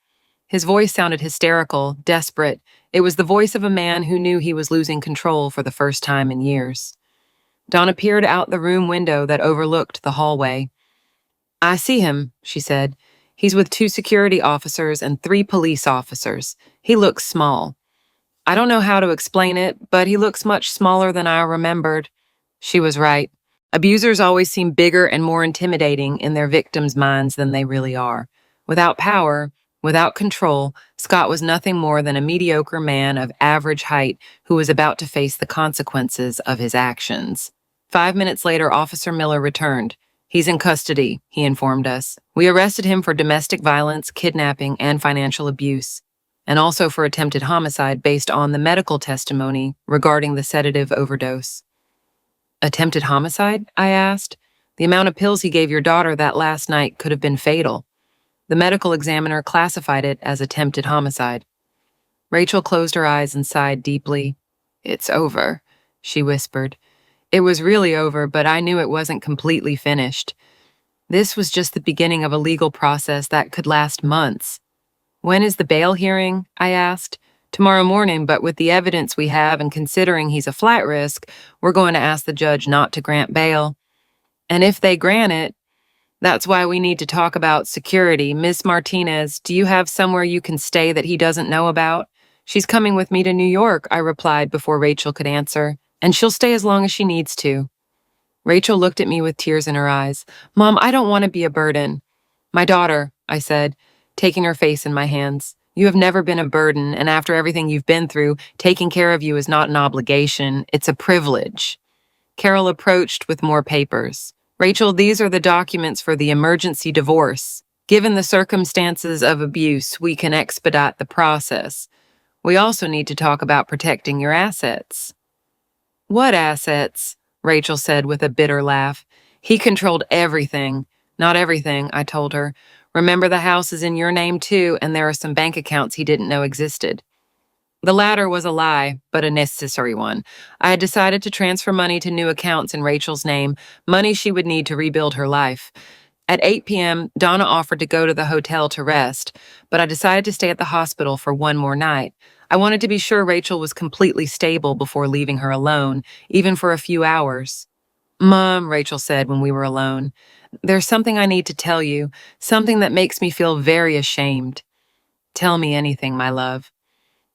Speaker 1: His voice sounded hysterical, desperate. It was the voice of a man who knew he was losing control for the first time in years. Donna peered out the room window that overlooked the hallway. "I see him," she said. "He's with 2 security officers and 3 police officers. He looks small. I don't know how to explain it, but he looks much smaller than I remembered." She was right. Abusers always seem bigger and more intimidating in their victims' minds than they really are. Without power, without control, Scott was nothing more than a mediocre man of average height who was about to face the consequences of his actions. 5 minutes later, Officer Miller returned. He's in custody, he informed us. We arrested him for domestic violence, kidnapping, and financial abuse, and also for attempted homicide based on the medical testimony regarding the sedative overdose. Attempted homicide? I asked. The amount of pills he gave your daughter that last night could have been fatal. The medical examiner classified it as attempted homicide. Rachel closed her eyes and sighed deeply. It's over, she whispered. It was really over, but I knew it wasn't completely finished. This was just the beginning of a legal process that could last months. When is the bail hearing? I asked. Tomorrow morning, but with the evidence we have and considering he's a flight risk, we're going to ask the judge not to grant bail. And if they grant it, that's why we need to talk about security. Miss Martinez, do you have somewhere you can stay that he doesn't know about? She's coming with me to New York, I replied before Rachel could answer, and she'll stay as long as she needs to. Rachel looked at me with tears in her eyes. Mom, I don't want to be a burden. My daughter, I said, taking her face in my hands. You have never been a burden, and after everything you've been through, taking care of you is not an obligation, it's a privilege. Carol approached with more papers. Rachel, these are the documents for the emergency divorce. Given the circumstances of abuse, we can expedite the process. We also need to talk about protecting your assets. What assets? Rachel said with a bitter laugh. He controlled everything. Not everything, I told her. Remember, the house is in your name too, and there are some bank accounts he didn't know existed. The latter was a lie, but a necessary one. I had decided to transfer money to new accounts in Rachel's name, money she would need to rebuild her life. At 8 p.m., Donna offered to go to the hotel to rest, but I decided to stay at the hospital for one more night. I wanted to be sure Rachel was completely stable before leaving her alone, even for a few hours. Mom, Rachel said when we were alone, there's something I need to tell you, something that makes me feel very ashamed. Tell me anything, my love.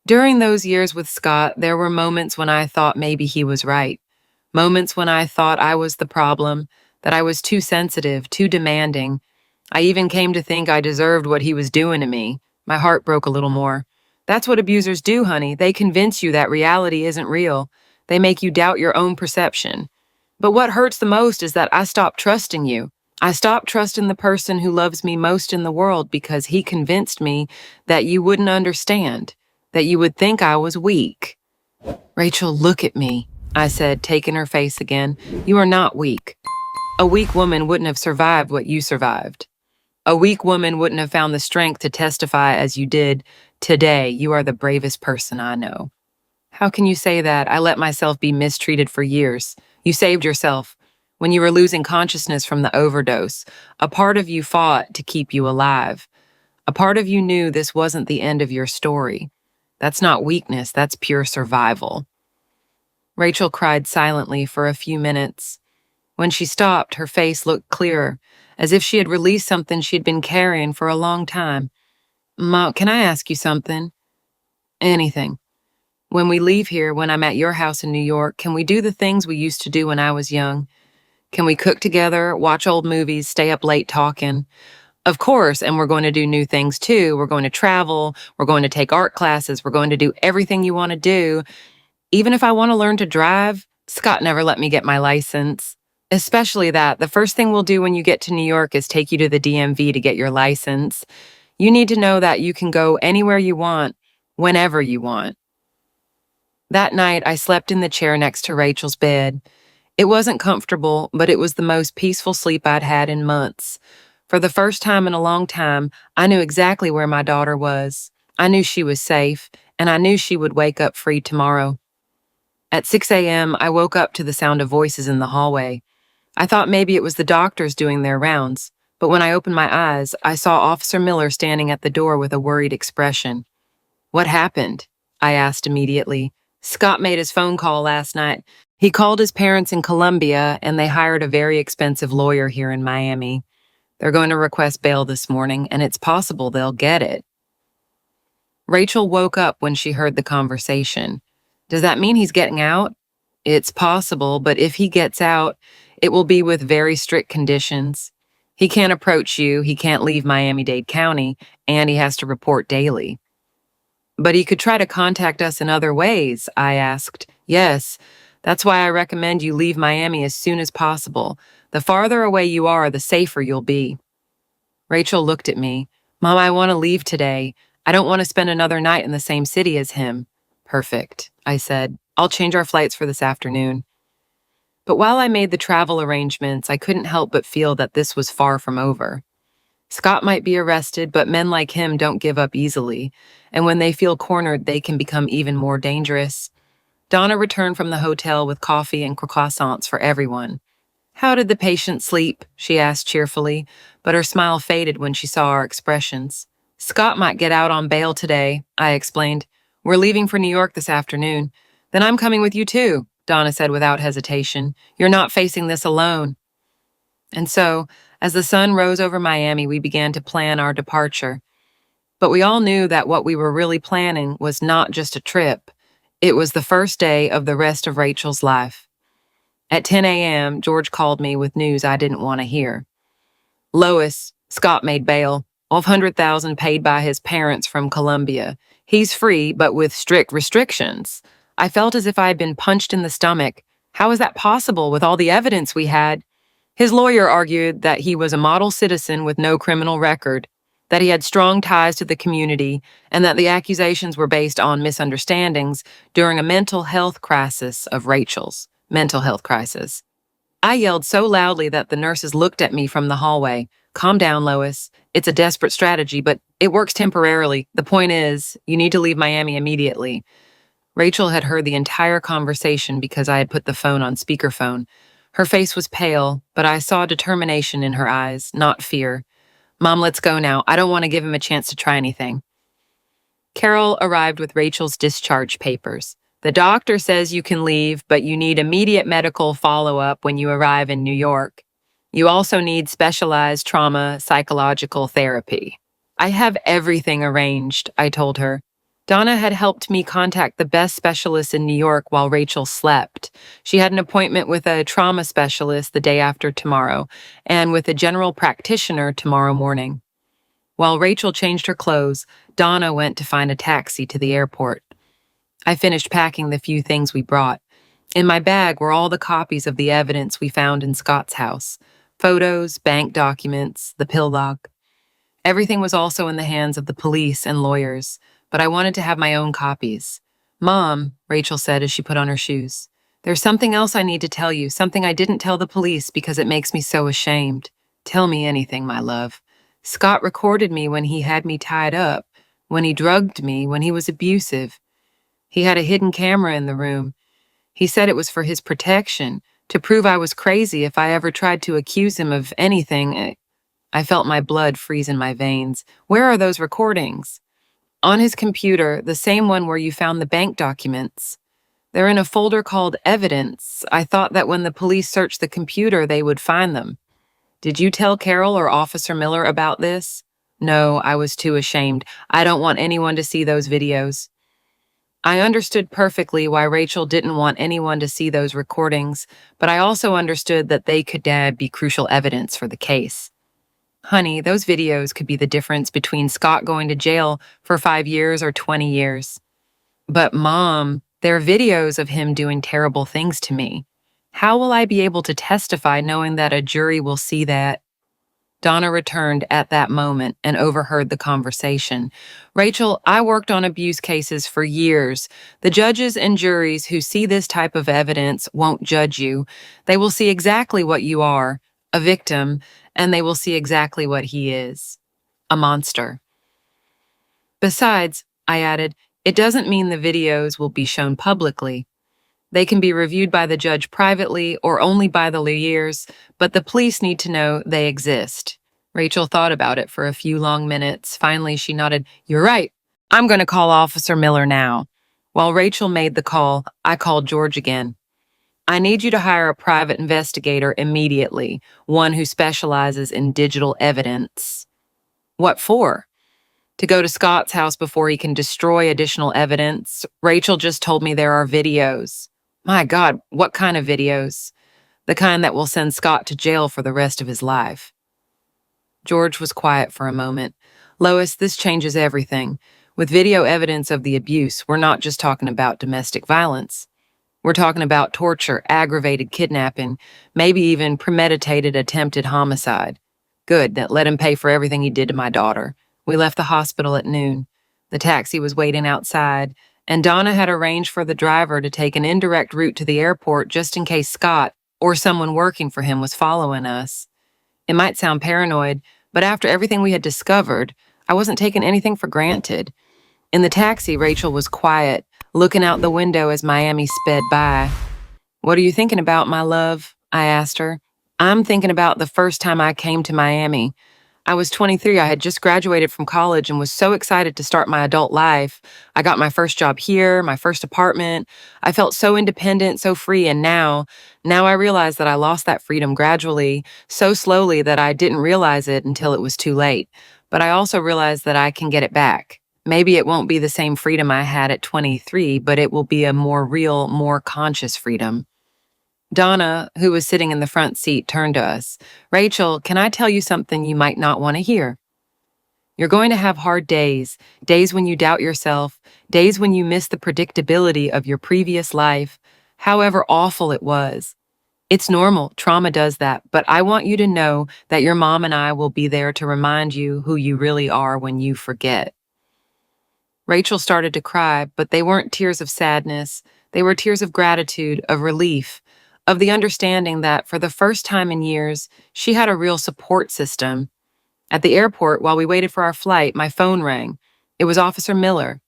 Speaker 1: During those years with Scott, there were moments when I thought maybe he was right. Moments when I thought I was the problem, that I was too sensitive, too demanding. I even came to think I deserved what he was doing to me. My heart broke a little more. That's what abusers do, honey. They convince you that reality isn't real. They make you doubt your own perception. But what hurts the most is that I stopped trusting you. I stopped trusting the person who loves me most in the world because he convinced me that you wouldn't understand, that you would think I was weak. Rachel, look at me, I said, taking her face again. You are not weak. A weak woman wouldn't have survived what you survived. A weak woman wouldn't have found the strength to testify as you did. Today, you are the bravest person I know. How can you say that? I let myself be mistreated for years. You saved yourself. When you were losing consciousness from the overdose, a part of you fought to keep you alive. A part of you knew this wasn't the end of your story. That's not weakness, that's pure survival. Rachel cried silently for a few minutes. When she stopped, her face looked clearer, as if she had released something she'd been carrying for a long time. Mom, can I ask you something? Anything. When we leave here, when I'm at your house in New York, can we do the things we used to do when I was young? Can we cook together, watch old movies, stay up late talking? Of course, and we're going to do new things too. We're going to travel, we're going to take art classes, we're going to do everything you want to do. Even if I want to learn to drive, Scott never let me get my license. Especially that, the first thing we'll do when you get to New York is take you to the DMV to get your license. You need to know that you can go anywhere you want, whenever you want. That night, I slept in the chair next to Rachel's bed. It wasn't comfortable, but it was the most peaceful sleep I'd had in months. For the first time in a long time, I knew exactly where my daughter was. I knew she was safe, and I knew she would wake up free tomorrow. At 6 a.m., I woke up to the sound of voices in the hallway. I thought maybe it was the doctors doing their rounds, but when I opened my eyes, I saw Officer Miller standing at the door with a worried expression. What happened? I asked immediately. Scott made his phone call last night. He called his parents in Colombia, and they hired a very expensive lawyer here in Miami. They're going to request bail this morning, and it's possible they'll get it. Rachel woke up when she heard the conversation. Does that mean he's getting out? It's possible, but if he gets out, it will be with very strict conditions. He can't approach you, he can't leave Miami-Dade County, and he has to report daily. But he could try to contact us in other ways, I asked. Yes, That's why I recommend you leave Miami as soon as possible. The farther away you are, the safer you'll be." Rachel looked at me. "Mom, I want to leave today. I don't want to spend another night in the same city as him." "Perfect," I said. "I'll change our flights for this afternoon." But while I made the travel arrangements, I couldn't help but feel that this was far from over. Scott might be arrested, but men like him don't give up easily, and when they feel cornered, they can become even more dangerous. Donna returned from the hotel with coffee and croissants for everyone. "How did the patient sleep?" she asked cheerfully, but her smile faded when she saw our expressions. "Scott might get out on bail today," I explained. "We're leaving for New York this afternoon." "Then I'm coming with you too," Donna said without hesitation. "You're not facing this alone." And so, as the sun rose over Miami, we began to plan our departure. But we all knew that what we were really planning was not just a trip. It was the first day of the rest of Rachel's life. At 10 a.m., George called me with news I didn't want to hear. "Lois, Scott made bail, 100,000 paid by his parents from Colombia. He's free, but with strict restrictions." I felt as if I had been punched in the stomach. How is that possible with all the evidence we had? His lawyer argued that he was a model citizen with no criminal record, that he had strong ties to the community, and that the accusations were based on misunderstandings during a mental health crisis of Rachel's. Mental health crisis. I yelled so loudly that the nurses looked at me from the hallway. "Calm down, Lois. It's a desperate strategy, but it works temporarily. The point is, you need to leave Miami immediately." Rachel had heard the entire conversation because I had put the phone on speakerphone. Her face was pale, but I saw determination in her eyes, not fear. "Mom, let's go now. I don't want to give him a chance to try anything." Carol arrived with Rachel's discharge papers. "The doctor says you can leave, but you need immediate medical follow-up when you arrive in New York. You also need specialized trauma psychological therapy." "I have everything arranged," I told her. Donna had helped me contact the best specialists in New York while Rachel slept. She had an appointment with a trauma specialist the day after tomorrow, and with a general practitioner tomorrow morning. While Rachel changed her clothes, Donna went to find a taxi to the airport. I finished packing the few things we brought. In my bag were all the copies of the evidence we found in Scott's house: photos, bank documents, the pill log. Everything was also in the hands of the police and lawyers, but I wanted to have my own copies. "Mom," Rachel said as she put on her shoes, "there's something else I need to tell you, something I didn't tell the police because it makes me so ashamed." "Tell me anything, my love." "Scott recorded me when he had me tied up, when he drugged me, when he was abusive. He had a hidden camera in the room. He said it was for his protection, to prove I was crazy if I ever tried to accuse him of anything." I felt my blood freeze in my veins. "Where are those recordings?" "On his computer, the same one where you found the bank documents. They're in a folder called Evidence. I thought that when the police searched the computer, they would find them." "Did you tell Carol or Officer Miller about this?" "No, I was too ashamed. I don't want anyone to see those videos." I understood perfectly why Rachel didn't want anyone to see those recordings, but I also understood that they could be crucial evidence for the case. "Honey, those videos could be the difference between Scott going to jail for 5 years or 20 years. "But Mom, they're videos of him doing terrible things to me. How will I be able to testify knowing that a jury will see that?" Donna returned at that moment and overheard the conversation. "Rachel, I worked on abuse cases for years. The judges and juries who see this type of evidence won't judge you. They will see exactly what you are, a victim, and they will see exactly what he is, a monster." "Besides," I added, "it doesn't mean the videos will be shown publicly. They can be reviewed by the judge privately or only by the lawyers, but the police need to know they exist." Rachel thought about it for a few long minutes. Finally, she nodded. "You're right. I'm going to call Officer Miller now." While Rachel made the call, I called George again. "I need you to hire a private investigator immediately, one who specializes in digital evidence." "What for?" "To go to Scott's house before he can destroy additional evidence. Rachel just told me there are videos." "My God, what kind of videos?" "The kind that will send Scott to jail for the rest of his life." George was quiet for a moment. "Lois, this changes everything. With video evidence of the abuse, we're not just talking about domestic violence. We're talking about torture, aggravated kidnapping, maybe even premeditated attempted homicide. Good, that let him pay for everything he did to my daughter. We left the hospital at noon. The taxi was waiting outside, and Donna had arranged for the driver to take an indirect route to the airport just in case Scott or someone working for him was following us. It might sound paranoid, but after everything we had discovered, I wasn't taking anything for granted. In the taxi, Rachel was quiet, looking out the window as Miami sped by. "What are you thinking about, my love?" I asked her. "I'm thinking about the first time I came to Miami. I was 23. I had just graduated from college and was so excited to start my adult life. I got my first job here, my first apartment. I felt so independent, so free, and now I realize that I lost that freedom gradually, so slowly that I didn't realize it until it was too late. But I also realize that I can get it back. Maybe it won't be the same freedom I had at 23, but it will be a more real, more conscious freedom." Donna, who was sitting in the front seat, turned to us. "Rachel, can I tell you something you might not want to hear? You're going to have hard days, days when you doubt yourself, days when you miss the predictability of your previous life, however awful it was. It's normal, trauma does that, but I want you to know that your mom and I will be there to remind you who you really are when you forget." Rachel started to cry, but they weren't tears of sadness. They were tears of gratitude, of relief, of the understanding that for the first time in years, she had a real support system. At the airport, while we waited for our flight, my phone rang. It was Officer Miller.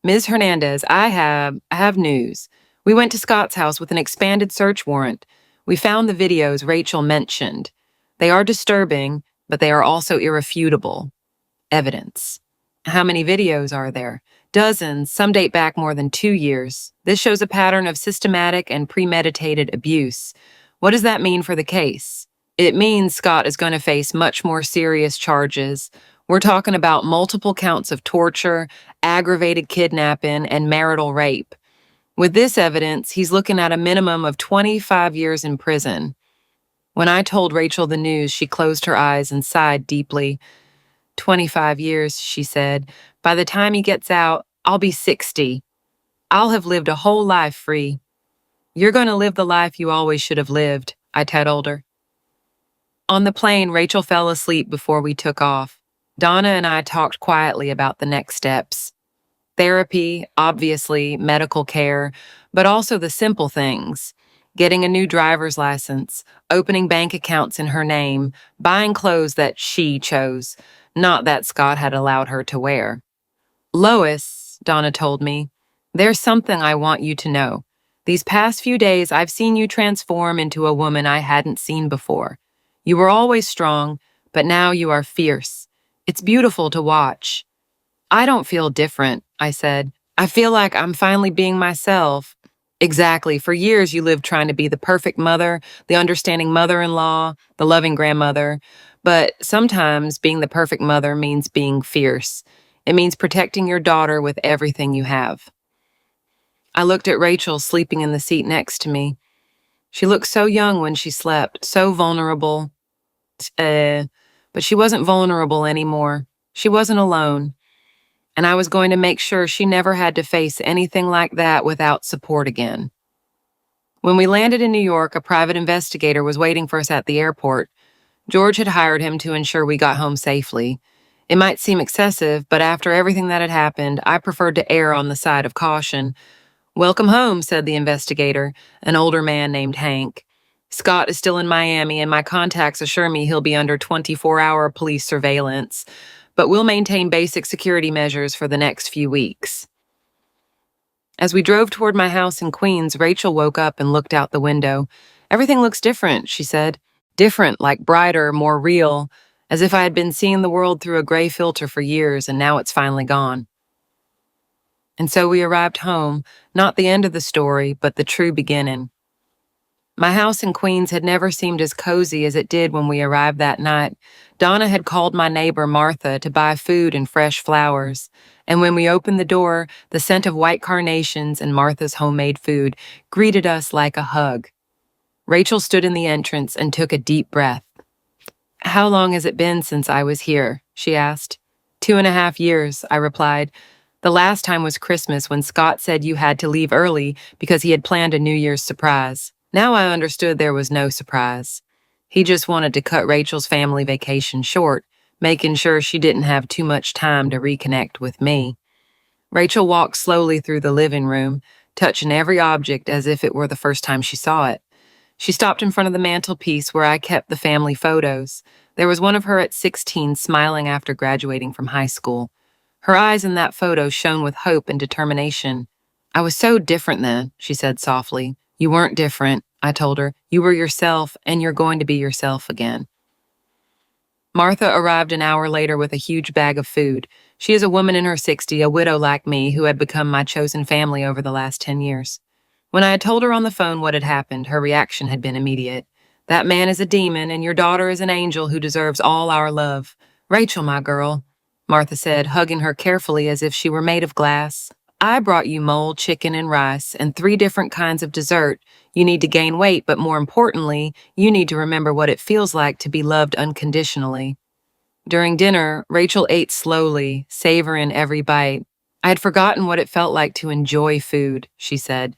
Speaker 1: "Ms. Hernandez, I have news. We went to Scott's house with an expanded search warrant. We found the videos Rachel mentioned. They are disturbing, but they are also irrefutable evidence." "How many videos are there?" "Dozens. Some date back more than 2 years. This shows a pattern of systematic and premeditated abuse." "What does that mean for the case?" "It means Scott is going to face much more serious charges. We're talking about multiple counts of torture, aggravated kidnapping, and marital rape. With this evidence, he's looking at a minimum of 25 years in prison." When I told Rachel the news, she closed her eyes and sighed deeply. "25 years," she said. "By the time he gets out, I'll be 60. I'll have lived a whole life free." "You're going to live the life you always should have lived," I told her. On the plane, Rachel fell asleep before we took off. Donna and I talked quietly about the next steps. Therapy, obviously, medical care, but also the simple things. Getting a new driver's license, opening bank accounts in her name, buying clothes that she chose, not that Scott had allowed her to wear. "Lois," Donna told me, "there's something I want you to know. These past few days, I've seen you transform into a woman I hadn't seen before. You were always strong, but now you are fierce. It's beautiful to watch." "I don't feel different," I said. "I feel like I'm finally being myself." "Exactly. For years, you lived trying to be the perfect mother, the understanding mother-in-law, the loving grandmother. But sometimes being the perfect mother means being fierce. It means protecting your daughter with everything you have." I looked at Rachel sleeping in the seat next to me. She looked so young when she slept, so vulnerable. But she wasn't vulnerable anymore. She wasn't alone. And I was going to make sure she never had to face anything like that without support again. When we landed in New York, a private investigator was waiting for us at the airport. George had hired him to ensure we got home safely. It might seem excessive, but after everything that had happened, I preferred to err on the side of caution. "Welcome home," said the investigator, an older man named Hank. "Scott is still in Miami, and my contacts assure me he'll be under 24-hour police surveillance, but we'll maintain basic security measures for the next few weeks." As we drove toward my house in Queens, Rachel woke up and looked out the window. "Everything looks different," she said. "Different, like brighter, more real, as if I had been seeing the world through a gray filter for years and now it's finally gone." And so we arrived home, not the end of the story, but the true beginning. My house in Queens had never seemed as cozy as it did when we arrived that night. Donna had called my neighbor Martha to buy food and fresh flowers, and when we opened the door, the scent of white carnations and Martha's homemade food greeted us like a hug. Rachel stood in the entrance and took a deep breath. "How long has it been since I was here?" she asked. 2.5 years, I replied. The last time was Christmas when Scott said you had to leave early because he had planned a New Year's surprise. Now I understood there was no surprise. He just wanted to cut Rachel's family vacation short, making sure she didn't have too much time to reconnect with me. Rachel walked slowly through the living room, touching every object as if it were the first time she saw it. She stopped in front of the mantelpiece where I kept the family photos. There was one of her at 16 smiling after graduating from high school. Her eyes in that photo shone with hope and determination. "I was so different then," she said softly. "You weren't different," I told her. "You were yourself, and you're going to be yourself again." Martha arrived an hour later with a huge bag of food. She is a woman in her 60s, a widow like me, who had become my chosen family over the last 10 years. When I had told her on the phone what had happened, her reaction had been immediate. "That man is a demon, and your daughter is an angel who deserves all our love. Rachel, my girl," Martha said, hugging her carefully as if she were made of glass. "I brought you mole, chicken, and rice, and 3 different kinds of dessert. You need to gain weight, but more importantly, you need to remember what it feels like to be loved unconditionally." During dinner, Rachel ate slowly, savoring every bite. "I had forgotten what it felt like to enjoy food," she said.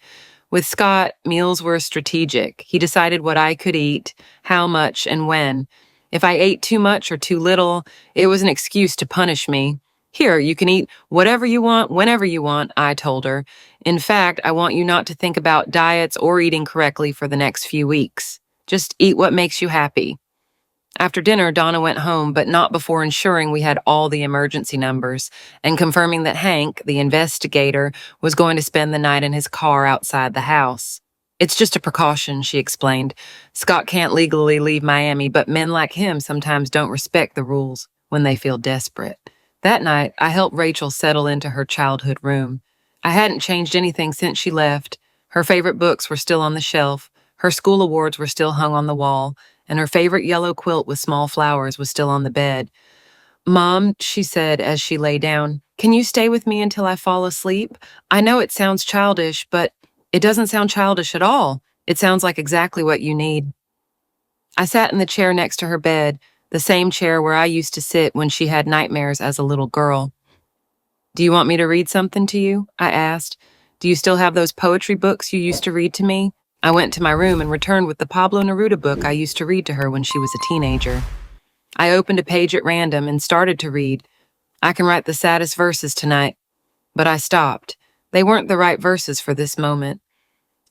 Speaker 1: "With Scott, meals were strategic. He decided what I could eat, how much, and when. If I ate too much or too little, it was an excuse to punish me. 'Here, you can eat whatever you want, whenever you want,' I told her. 'In fact, I want you not to think about diets or eating correctly for the next few weeks. Just eat what makes you happy.' After dinner, Donna went home, but not before ensuring we had all the emergency numbers and confirming that Hank, the investigator, was going to spend the night in his car outside the house. 'It's just a precaution,' she explained. 'Scott can't legally leave Miami, but men like him sometimes don't respect the rules when they feel desperate.' That night, I helped Rachel settle into her childhood room. I hadn't changed anything since she left. Her favorite books were still on the shelf, her school awards were still hung on the wall, and her favorite yellow quilt with small flowers was still on the bed. "Mom," she said as she lay down, "can you stay with me until I fall asleep? I know it sounds childish, but it doesn't sound childish at all. It sounds like exactly what you need." I sat in the chair next to her bed, the same chair where I used to sit when she had nightmares as a little girl. "Do you want me to read something to you?" I asked. "Do you still have those poetry books you used to read to me?" I went to my room and returned with the Pablo Neruda book I used to read to her when she was a teenager. I opened a page at random and started to read. "I can write the saddest verses tonight." But I stopped. They weren't the right verses for this moment.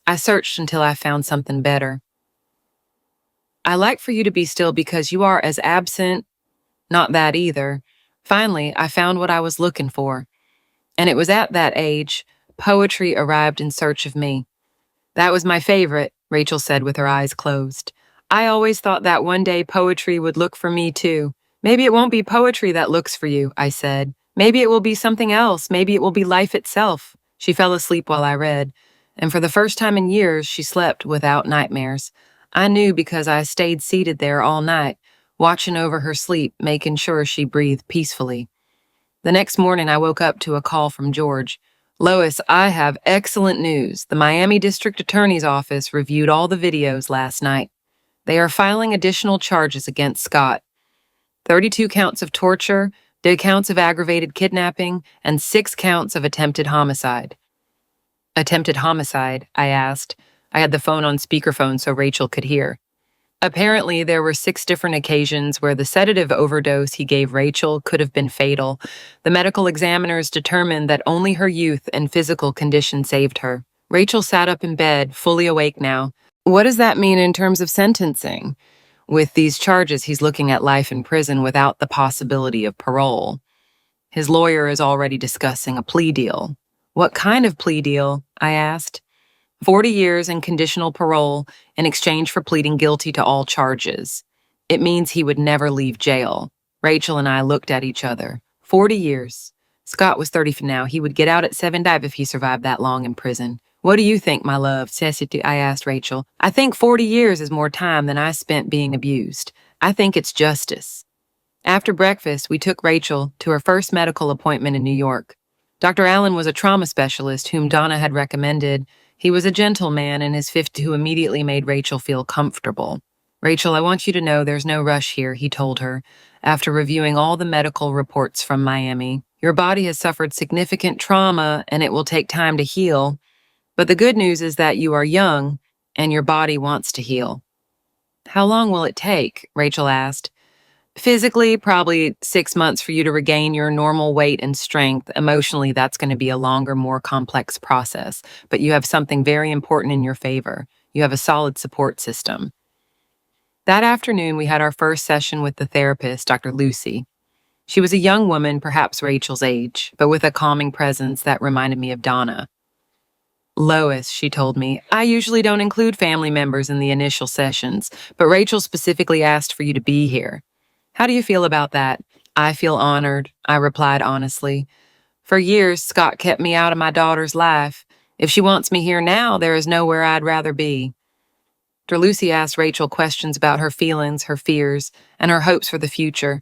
Speaker 1: I searched until I found something better. "I like for you to be still because you are as absent—" Not that either. Finally, I found what I was looking for. And it was at that age, poetry arrived in search of me. "That was my favorite," Rachel said with her eyes closed. "I always thought that one day poetry would look for me too. Maybe it won't be poetry that looks for you," I said. "Maybe it will be something else. Maybe it will be life itself." She fell asleep while I read, and for the first time in years, she slept without nightmares. I knew because I stayed seated there all night, watching over her sleep, making sure she breathed peacefully. The next morning, I woke up to a call from George. "Lois, I have excellent news. The Miami District Attorney's Office reviewed all the videos last night. They are filing additional charges against Scott. 32 counts of torture, 2 counts of aggravated kidnapping, and 6 counts of attempted homicide." "Attempted homicide?" I asked. I had the phone on speakerphone so Rachel could hear. Apparently, there were 6 different occasions where the sedative overdose he gave Rachel could have been fatal. The medical examiners determined that only her youth and physical condition saved her. Rachel sat up in bed, fully awake now. "What does that mean in terms of sentencing? With these charges, he's looking at life in prison without the possibility of parole. His lawyer is already discussing a plea deal." "What kind of plea deal?" I asked. 40 years and conditional parole in exchange for pleading guilty to all charges. It means he would never leave jail." Rachel and I looked at each other. 40 years. Scott was 30 now. He would get out at 75 if he survived that long in prison. "What do you think, my love?" I asked Rachel. "I think 40 years is more time than I spent being abused. I think it's justice." After breakfast, we took Rachel to her first medical appointment in New York. Dr. Allen was a trauma specialist whom Donna had recommended. He was a gentleman in his 50s who immediately made Rachel feel comfortable. "Rachel, I want you to know there's no rush here," he told her, after reviewing all the medical reports from Miami. Your body has suffered significant trauma and it will take time to heal. But the good news is that you are young and your body wants to heal. How long will it take? Rachel asked. Physically, probably 6 months for you to regain your normal weight and strength. Emotionally, that's going to be a longer, more complex process. But you have something very important in your favor. You have a solid support system. That afternoon, we had our first session with the therapist, Dr. Lucy. She was a young woman, perhaps Rachel's age, but with a calming presence that reminded me of Donna. Lois, she told me, I usually don't include family members in the initial sessions, but Rachel specifically asked for you to be here. How do you feel about that? I feel honored, I replied honestly. For years, Scott kept me out of my daughter's life. If she wants me here now, there is nowhere I'd rather be. Dr. Lucy asked Rachel questions about her feelings, her fears, and her hopes for the future.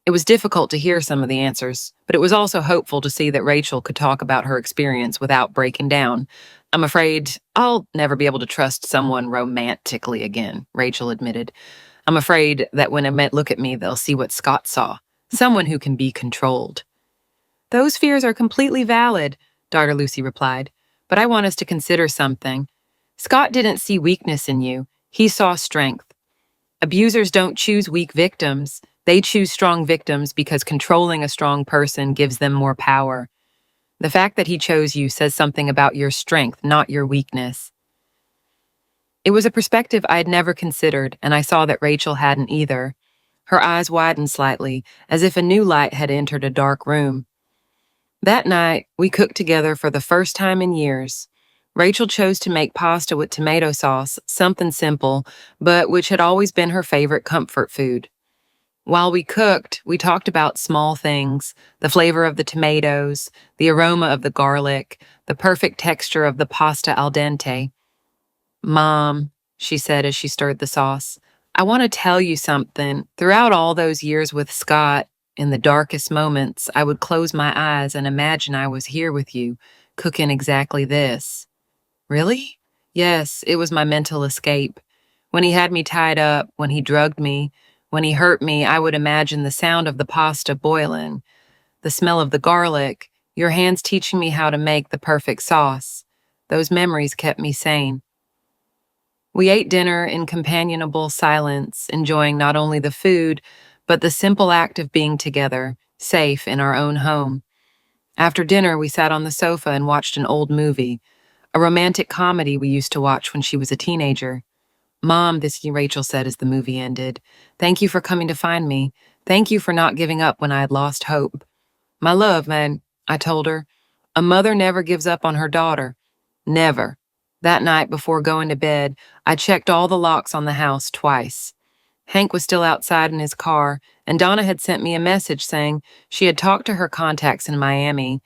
Speaker 1: It was difficult to hear some of the answers, but it was also hopeful to see that Rachel could talk about her experience without breaking down. I'm afraid I'll never be able to trust someone romantically again, Rachel admitted. I'm afraid that when a men look at me, they'll see what Scott saw, someone who can be controlled. Those fears are completely valid, Dr. Lucy replied, but I want us to consider something. Scott didn't see weakness in you. He saw strength. Abusers don't choose weak victims. They choose strong victims because controlling a strong person gives them more power. The fact that he chose you says something about your strength, not your weakness. It was a perspective I had never considered, and I saw that Rachel hadn't either. Her eyes widened slightly, as if a new light had entered a dark room. That night, we cooked together for the first time in years. Rachel chose to make pasta with tomato sauce, something simple, but which had always been her favorite comfort food. While we cooked, we talked about small things, the flavor of the tomatoes, the aroma of the garlic, the perfect texture of the pasta al dente. Mom, she said as she stirred the sauce, I want to tell you something. Throughout all those years with Scott, in the darkest moments, I would close my eyes and imagine I was here with you, cooking exactly this. Really? Yes, it was my mental escape. When he had me tied up, when he drugged me, when he hurt me, I would imagine the sound of the pasta boiling, the smell of the garlic, your hands teaching me how to make the perfect sauce. Those memories kept me sane. We ate dinner in companionable silence, enjoying not only the food, but the simple act of being together, safe in our own home. After dinner, we sat on the sofa and watched an old movie, a romantic comedy we used to watch when she was a teenager. Mom, Rachel said as the movie ended, thank you for coming to find me. Thank you for not giving up when I had lost hope. My love, man, I told her, a mother never gives up on her daughter. Never. That night before going to bed, I checked all the locks on the house twice. Hank was still outside in his car, and Donna had sent me a message saying she had talked to her contacts in Miami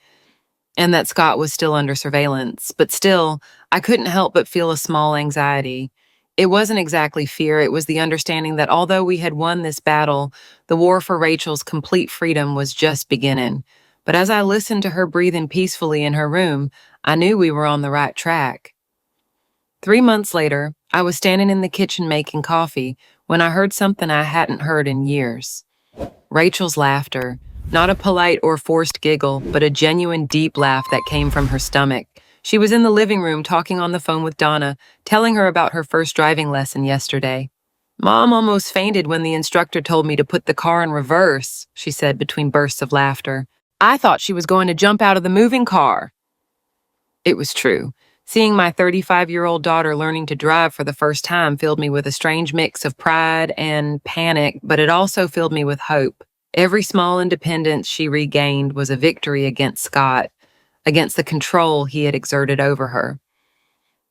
Speaker 1: and that Scott was still under surveillance. But still, I couldn't help but feel a small anxiety. It wasn't exactly fear, it was the understanding that although we had won this battle, the war for Rachel's complete freedom was just beginning. But as I listened to her breathing peacefully in her room, I knew we were on the right track. 3 months later, I was standing in the kitchen making coffee when I heard something I hadn't heard in years. Rachel's laughter, not a polite or forced giggle, but a genuine deep laugh that came from her stomach. She was in the living room talking on the phone with Donna, telling her about her first driving lesson yesterday. Mom almost fainted when the instructor told me to put the car in reverse, she said between bursts of laughter. I thought she was going to jump out of the moving car. It was true. Seeing my 35-year-old daughter learning to drive for the first time filled me with a strange mix of pride and panic, but it also filled me with hope. Every small independence she regained was a victory against Scott, against the control he had exerted over her.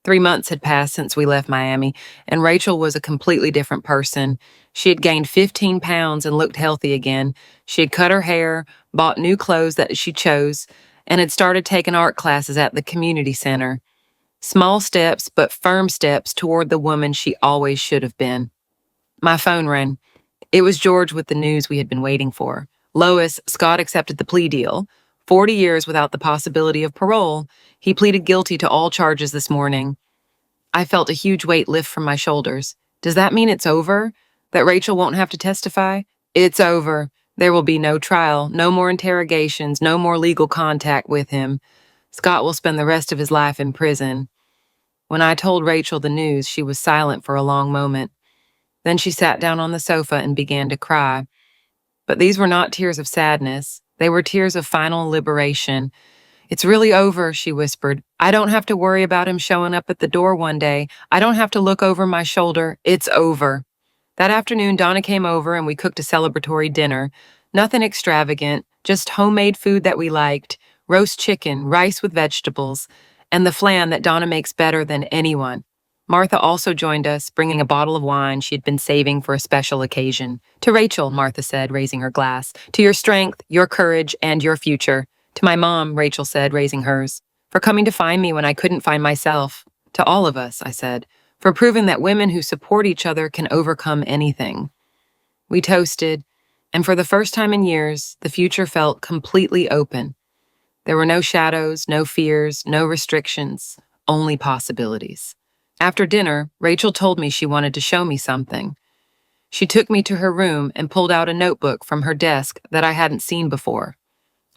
Speaker 1: 3 months had passed since we left Miami, and Rachel was a completely different person. She had gained 15 pounds and looked healthy again. She had cut her hair, bought new clothes that she chose, and had started taking art classes at the community center. Small steps, but firm steps toward the woman she always should have been. My phone rang. It was George with the news we had been waiting for. Lois, Scott accepted the plea deal. 40 years without the possibility of parole. He pleaded guilty to all charges this morning. I felt a huge weight lift from my shoulders. Does that mean it's over? That Rachel won't have to testify? It's over. There will be no trial, no more interrogations, no more legal contact with him. Scott will spend the rest of his life in prison. When I told Rachel the news, she was silent for a long moment. Then she sat down on the sofa and began to cry. But these were not tears of sadness. They were tears of final liberation. "It's really over," she whispered. "I don't have to worry about him showing up at the door one day. I don't have to look over my shoulder. It's over." That afternoon, Donna came over and we cooked a celebratory dinner. Nothing extravagant, just homemade food that we liked, roast chicken, rice with vegetables, and the flan that Donna makes better than anyone. Martha also joined us, bringing a bottle of wine she had been saving for a special occasion. "To Rachel," Martha said, raising her glass. "To your strength, your courage, and your future." "To my mom," Rachel said, raising hers. "For coming to find me when I couldn't find myself." "To all of us," I said. "For proving that women who support each other can overcome anything." We toasted, and for the first time in years, the future felt completely open. There were no shadows, no fears, no restrictions, only possibilities. After dinner, Rachel told me she wanted to show me something. She took me to her room and pulled out a notebook from her desk that I hadn't seen before.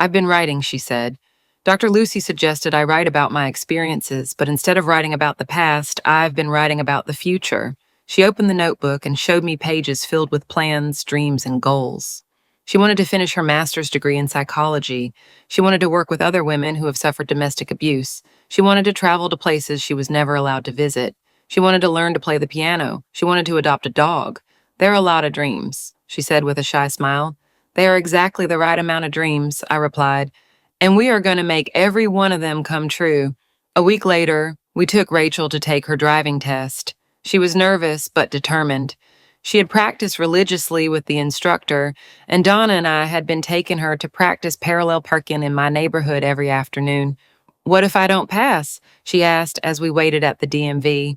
Speaker 1: "I've been writing," she said. "Dr. Lucy suggested I write about my experiences, but instead of writing about the past, I've been writing about the future." She opened the notebook and showed me pages filled with plans, dreams, and goals. She wanted to finish her master's degree in psychology. She wanted to work with other women who have suffered domestic abuse. She wanted to travel to places she was never allowed to visit. She wanted to learn to play the piano. She wanted to adopt a dog. "There are a lot of dreams," she said with a shy smile. "They are exactly the right amount of dreams," I replied, "and we are going to make every one of them come true." A week later, we took Rachel to take her driving test. She was nervous but determined. She had practiced religiously with the instructor, and Donna and I had been taking her to practice parallel parking in my neighborhood every afternoon. "What if I don't pass?" she asked as we waited at the DMV.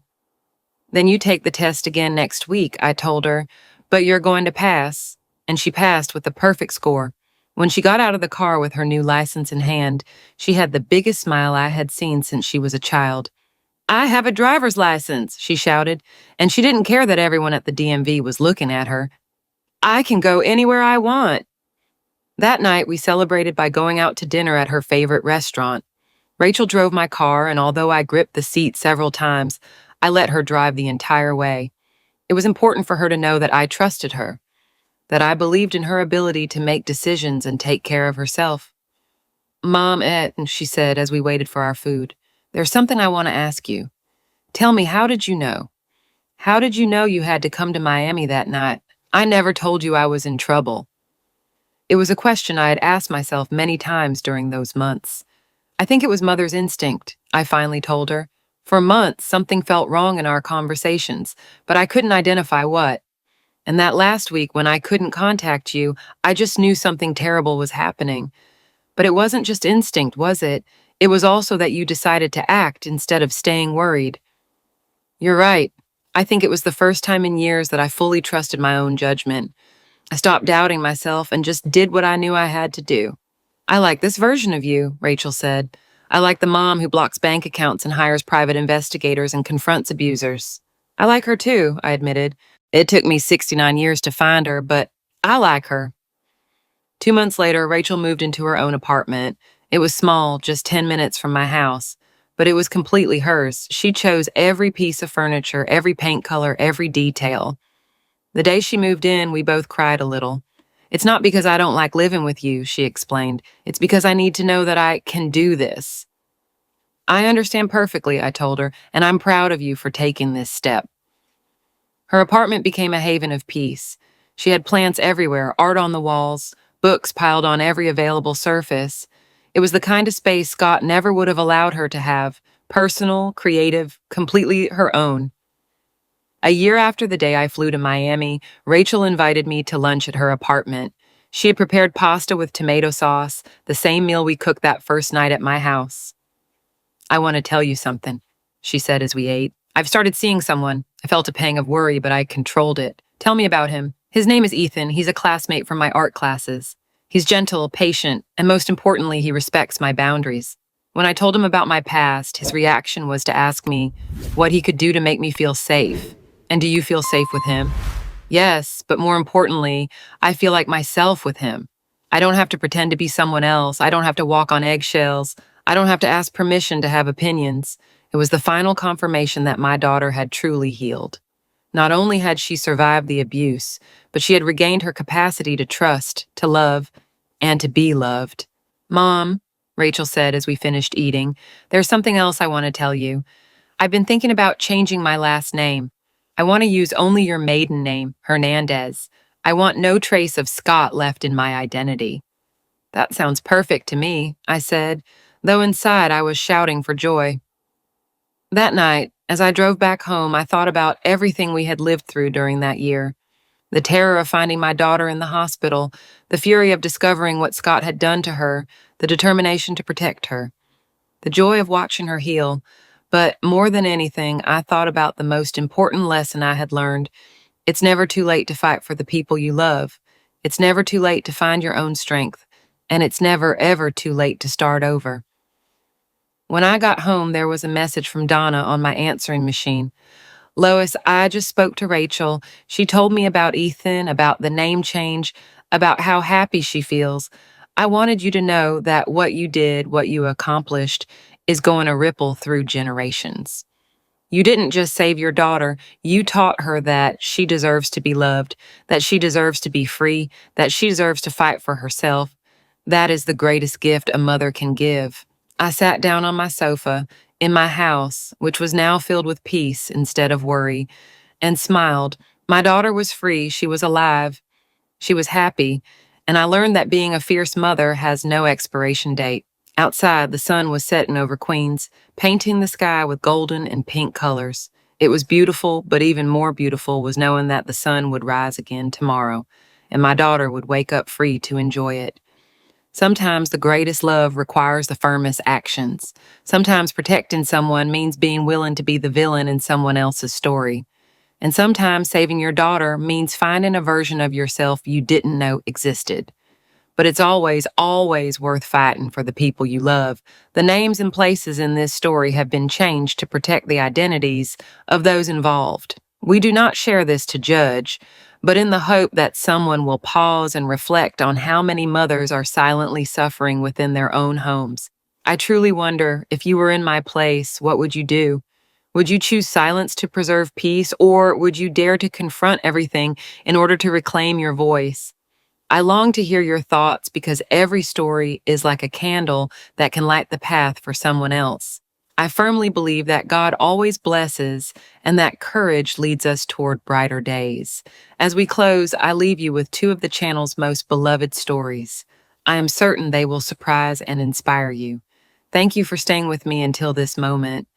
Speaker 1: "Then you take the test again next week," I told her, "but you're going to pass." And she passed with a perfect score. When she got out of the car with her new license in hand, she had the biggest smile I had seen since she was a child. "I have a driver's license," she shouted, and she didn't care that everyone at the DMV was looking at her. "I can go anywhere I want." That night, we celebrated by going out to dinner at her favorite restaurant. Rachel drove my car, and although I gripped the seat several times, I let her drive the entire way. It was important for her to know that I trusted her, that I believed in her ability to make decisions and take care of herself. "Mom, she said as we waited for our food, "there's something I want to ask you. Tell me, how did you know? How did you know you had to come to Miami that night? I never told you I was in trouble." It was a question I had asked myself many times during those months. "I think it was Mother's instinct," I finally told her. "For months, something felt wrong in our conversations, but I couldn't identify what. And that last week, when I couldn't contact you, I just knew something terrible was happening. But it wasn't just instinct, was it? It was also that you decided to act instead of staying worried." "You're right. I think it was the first time in years that I fully trusted my own judgment. I stopped doubting myself and just did what I knew I had to do." "I like this version of you," Rachel said. "I like the mom who blocks bank accounts and hires private investigators and confronts abusers." "I like her too," I admitted. "It took me 69 years to find her, but I like her." 2 months later, Rachel moved into her own apartment. It was small, just 10 minutes from my house, but it was completely hers. She chose every piece of furniture, every paint color, every detail. The day she moved in, we both cried a little. "It's not because I don't like living with you," she explained. "It's because I need to know that I can do this." "I understand perfectly," I told her, "and I'm proud of you for taking this step." Her apartment became a haven of peace. She had plants everywhere, art on the walls, books piled on every available surface. It was the kind of space Scott never would have allowed her to have, personal, creative, completely her own. A year after the day I flew to Miami, Rachel invited me to lunch at her apartment. She had prepared pasta with tomato sauce, the same meal we cooked that first night at my house. "I want to tell you something," she said as we ate. "I've started seeing someone." I felt a pang of worry, but I controlled it. "Tell me about him." "His name is Ethan. He's a classmate from my art classes. He's gentle, patient, and most importantly, he respects my boundaries." When I told him about my past, his reaction was to ask me what he could do to make me feel safe. "And do you feel safe with him?" Yes, but more importantly, I feel like myself with him. I don't have to pretend to be someone else. I don't have to walk on eggshells. I don't have to ask permission to have opinions. It was the final confirmation that my daughter had truly healed. Not only had she survived the abuse, but she had regained her capacity to trust, to love, and to be loved. Mom, Rachel said as we finished eating, there's something else I want to tell you. I've been thinking about changing my last name. I want to use only your maiden name, Hernandez. I want no trace of Scott left in my identity. That sounds perfect to me, I said, though inside I was shouting for joy. That night, as I drove back home, I thought about everything we had lived through during that year. The terror of finding my daughter in the hospital, the fury of discovering what Scott had done to her, the determination to protect her, the joy of watching her heal. But more than anything, I thought about the most important lesson I had learned. It's never too late to fight for the people you love. It's never too late to find your own strength. And it's never, ever too late to start over. When I got home, there was a message from Donna on my answering machine. Lois, I just spoke to Rachel. She told me about Ethan, about the name change, about how happy she feels. I wanted you to know that what you did, what you accomplished, is going to ripple through generations. You didn't just save your daughter, you taught her that she deserves to be loved, that she deserves to be free, that she deserves to fight for herself. That is the greatest gift a mother can give. I sat down on my sofa in my house, which was now filled with peace instead of worry, and smiled. My daughter was free, she was alive, she was happy, and I learned that being a fierce mother has no expiration date. Outside, the sun was setting over Queens, painting the sky with golden and pink colors. It was beautiful, but even more beautiful was knowing that the sun would rise again tomorrow, and my daughter would wake up free to enjoy it. Sometimes the greatest love requires the firmest actions. Sometimes protecting someone means being willing to be the villain in someone else's story. And sometimes saving your daughter means finding a version of yourself you didn't know existed. But it's always, always worth fighting for the people you love. The names and places in this story have been changed to protect the identities of those involved. We do not share this to judge, but in the hope that someone will pause and reflect on how many mothers are silently suffering within their own homes. I truly wonder, if you were in my place, what would you do? Would you choose silence to preserve peace, or would you dare to confront everything in order to reclaim your voice? I long to hear your thoughts because every story is like a candle that can light the path for someone else. I firmly believe that God always blesses and that courage leads us toward brighter days. As we close, I leave you with two of the channel's most beloved stories. I am certain they will surprise and inspire you. Thank you for staying with me until this moment.